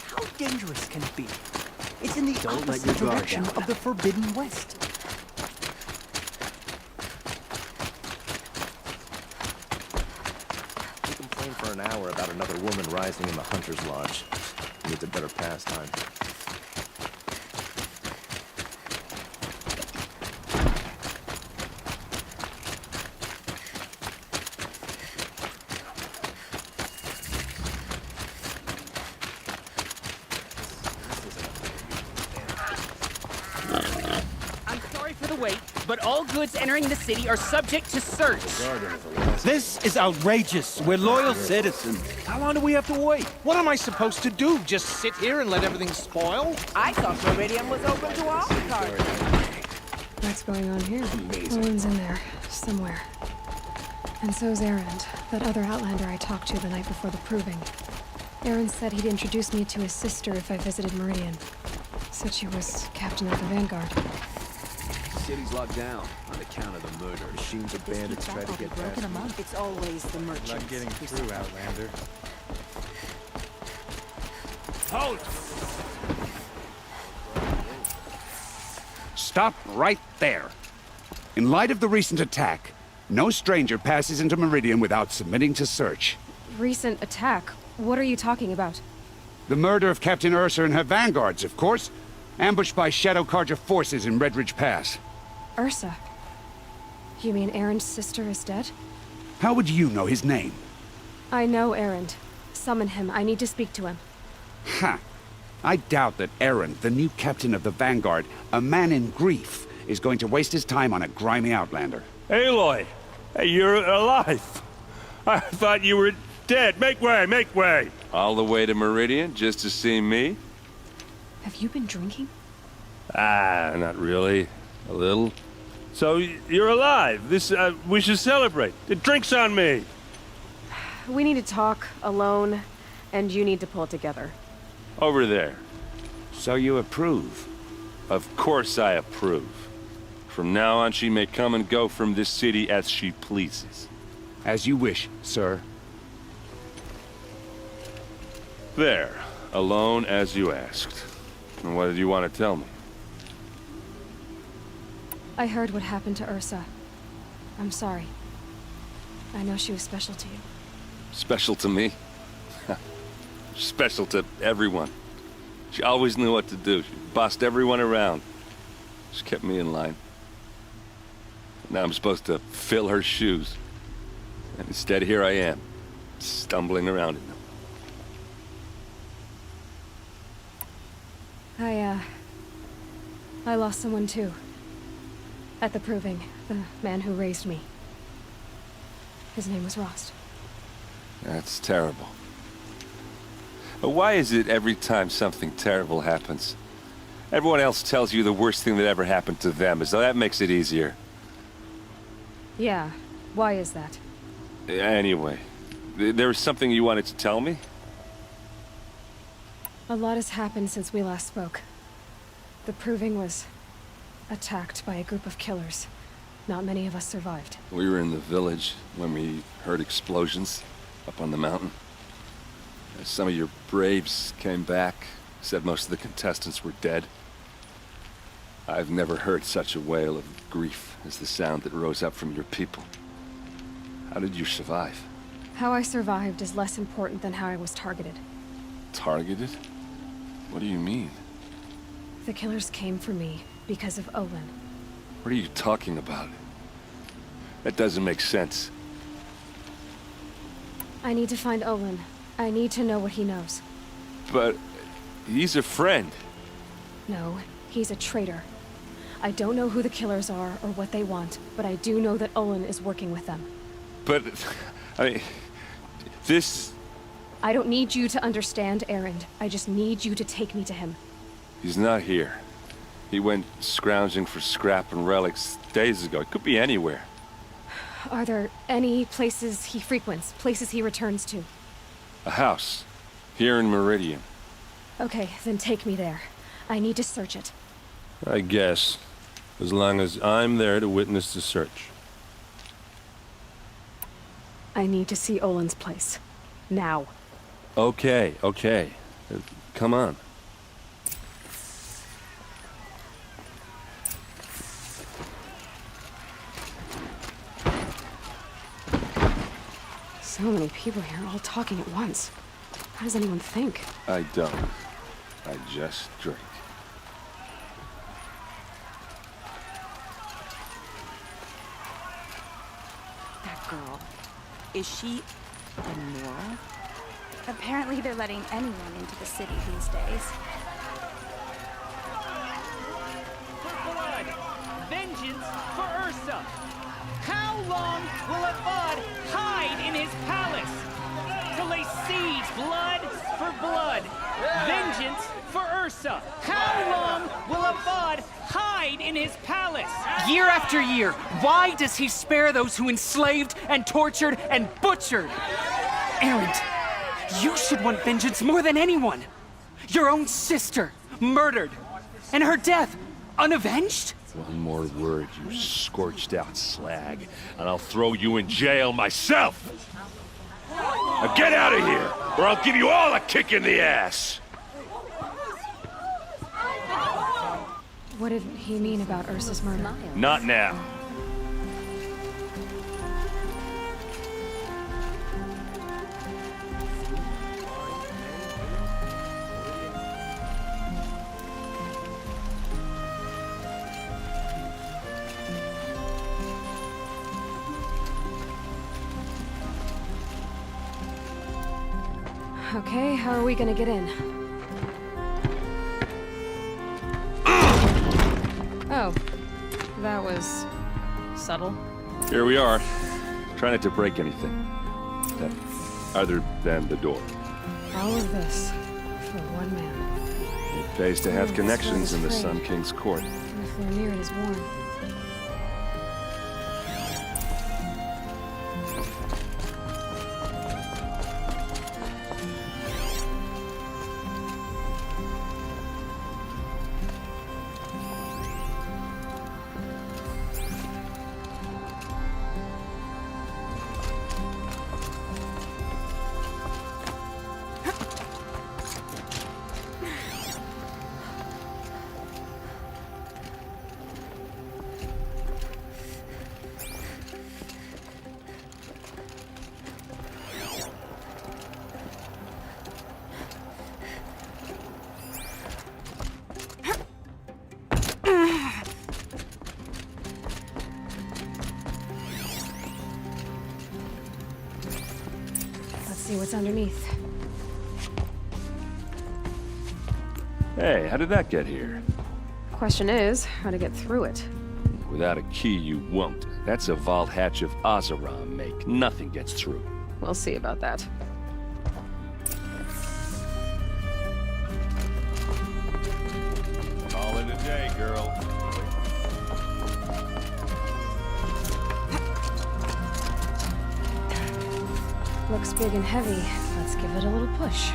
How dangerous can it be? It's in the Don't let opposite your guard direction down. of the Forbidden West. We complained for an hour about another woman rising in the Hunter's Lodge. Needs a better pastime. I'm sorry for the wait, but all goods entering the city are subject to search. This is outrageous. We're loyal citizens. How long do we have to wait? What am I supposed to do? Just sit here and let everything spoil? I thought Meridian was open to all cards. What's going on here? Owen's in there, somewhere. And so's Erend, that other Outlander I talked to the night before the proving. Erend said he'd introduce me to his sister if I visited Meridian. Said she was captain of the Vanguard. City's locked down on account of the murder. Machines of bandits try to get past me. It's always the merchants. Not getting through, Outlander. Halt! Stop right there. In light of the recent attack, no stranger passes into Meridian without submitting to search. Recent attack? What are you talking about? The murder of Captain Ursa and her vanguards, of course. Ambushed by Shadow Carja forces in Red Ridge Pass. Ursa? You mean Erend's sister is dead? How would you know his name? I know Erend. Summon him. I need to speak to him. Ha! I doubt that Erend, the new captain of the Vanguard, a man in grief, is going to waste his time on a grimy outlander. Aloy! Hey, you're alive! I thought you were dead. Make way, make way! All the way to Meridian just to see me? Have you been drinking? Ah, not really. A little. So, you're alive. We should celebrate. The drink's on me. We need to talk, alone, and you need to pull it together. Over there. So you approve? Of course I approve. From now on, she may come and go from this city as she pleases. As you wish, sir. There. Alone as you asked. And what did you want to tell me? I heard what happened to Ursa. I'm sorry. I know she was special to you. Special to me? Special to everyone. She always knew what to do. She bossed everyone around. She kept me in line. Now I'm supposed to fill her shoes. And instead, here I am, stumbling around in them. I lost someone too. At the proving, the man who raised me. His name was Rost. That's terrible. But why is it every time something terrible happens, everyone else tells you the worst thing that ever happened to them, as though that makes it easier? Yeah, why is that? Anyway, there was something you wanted to tell me? A lot has happened since we last spoke. The proving was attacked by a group of killers. Not many of us survived. We were in the village when we heard explosions up on the mountain. Some of your braves came back, said most of the contestants were dead. I've never heard such a wail of grief as the sound that rose up from your people. How did you survive? How I survived is less important than how I was targeted. Targeted? What do you mean? The killers came for me because of Olin. What are you talking about? That doesn't make sense. I need to find Olin. I need to know what he knows. But he's a friend. No, he's a traitor. I don't know who the killers are or what they want, but I do know that Olin is working with them. But, I mean, this... I don't need you to understand, Erend. I just need you to take me to him. He's not here. He went scrounging for scrap and relics days ago. He could be anywhere. Are there any places he frequents, places he returns to? A house. Here in Meridian. Okay, then take me there. I need to search it. I guess. As long as I'm there to witness the search. I need to see Olin's place. Now. Okay, okay. Come on. So many people here, all talking at once. How does anyone think? I don't. I just drink. That girl. Is she a Nora? Apparently they're letting anyone into the city these days. For blood! Vengeance for Ursa! How long will Avad hide in his palace? Till they siege blood for blood. Vengeance for Ursa. How long will Avad hide in his palace? Year after year, why does he spare those who enslaved and tortured and butchered? Erend, you should want vengeance more than anyone. Your own sister, murdered, and her death, unavenged? One more word, you scorched out slag, and I'll throw you in jail myself! Now get out of here, or I'll give you all a kick in the ass! What did he mean about Ursa's murder? Not now. Okay, how are we gonna get in? Oh, that was subtle. Here we are. Try not to break anything. Other than the door. All of this for one man. It pays to have Oh, connections in the afraid. Sun King's court. If they're near it is warm. See what's underneath. Hey, how did that get here? Question is, how to get through it. Without a key, you won't. That's a vault hatch of Azeram make. Nothing gets through. We'll see about that. Call it a day, girl. Looks big and heavy. Let's give it a little push.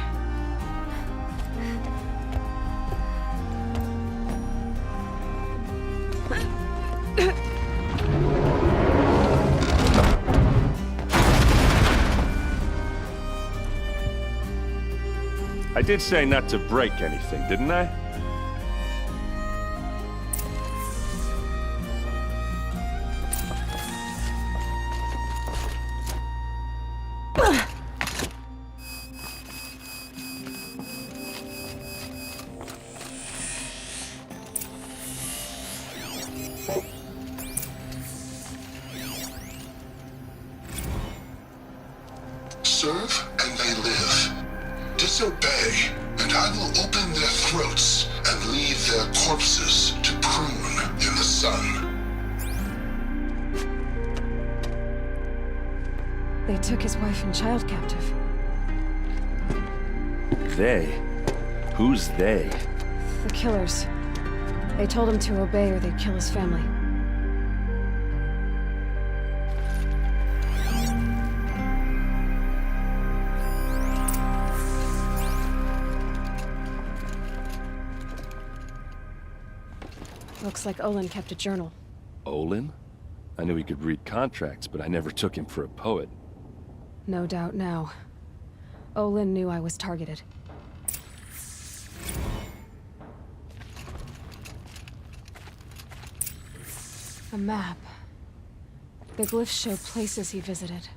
I did say not to break anything, didn't I? Serve and they live. Disobey, and I will open their throats and leave their corpses to prune in the sun. They took his wife and child captive. They? Who's they? The killers. They told him to obey or they'd kill his family. Looks like Olin kept a journal. Olin? I knew he could read contracts, but I never took him for a poet. No doubt now. Olin knew I was targeted. A map. The glyphs show places he visited.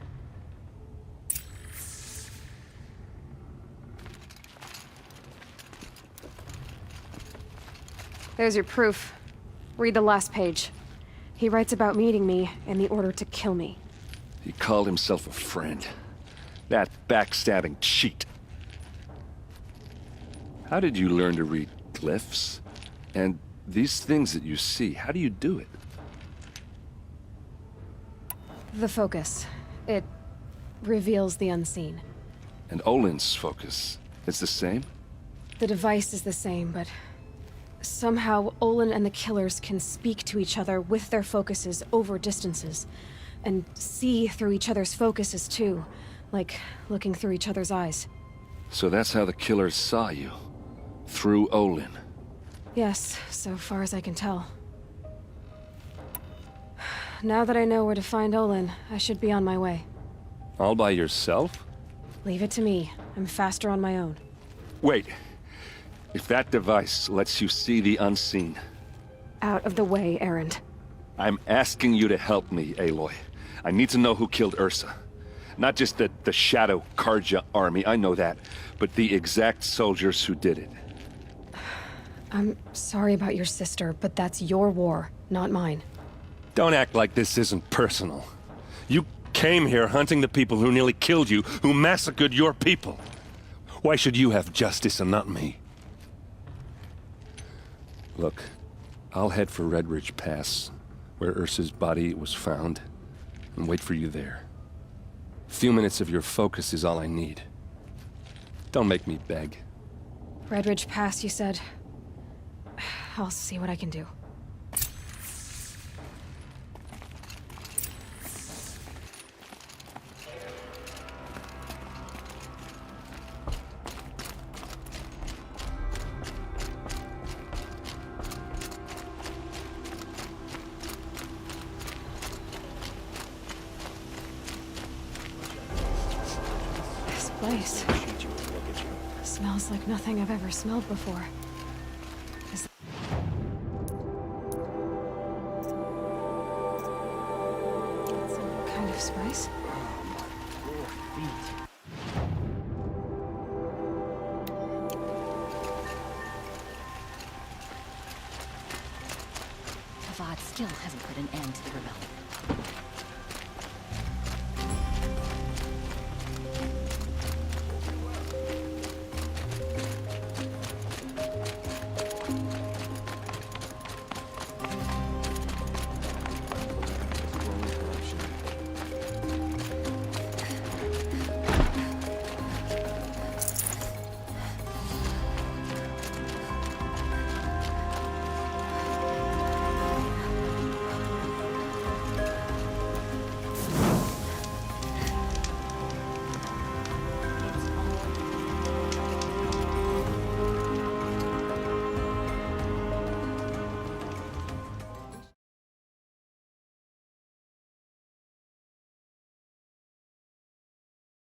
There's your proof. Read the last page. He writes about meeting me and the order to kill me. He called himself a friend. That backstabbing cheat. How did you learn to read glyphs? And these things that you see, how do you do it? The focus. It reveals the unseen. And Olin's focus, it's the same? The device is the same, but somehow Olin and the killers can speak to each other with their focuses over distances. And see through each other's focuses too. Like looking through each other's eyes. So that's how the killers saw you? Through Olin? Yes, so far as I can tell. Now that I know where to find Olin, I should be on my way. All by yourself? Leave it to me. I'm faster on my own. Wait. If that device lets you see the unseen... Out of the way, Erend. I'm asking you to help me, Aloy. I need to know who killed Ursa. Not just the Shadow Karja army, I know that, but the exact soldiers who did it. I'm sorry about your sister, but that's your war, not mine. Don't act like this isn't personal. You came here hunting the people who nearly killed you, who massacred your people. Why should you have justice and not me? Look, I'll head for Red Ridge Pass, where Ursa's body was found, and wait for you there. A few minutes of your focus is all I need. Don't make me beg. Red Ridge Pass, you said? I'll see what I can do. This place smells like nothing I've ever smelled before. Some kind of spice? Avad still hasn't put an end to the rebellion.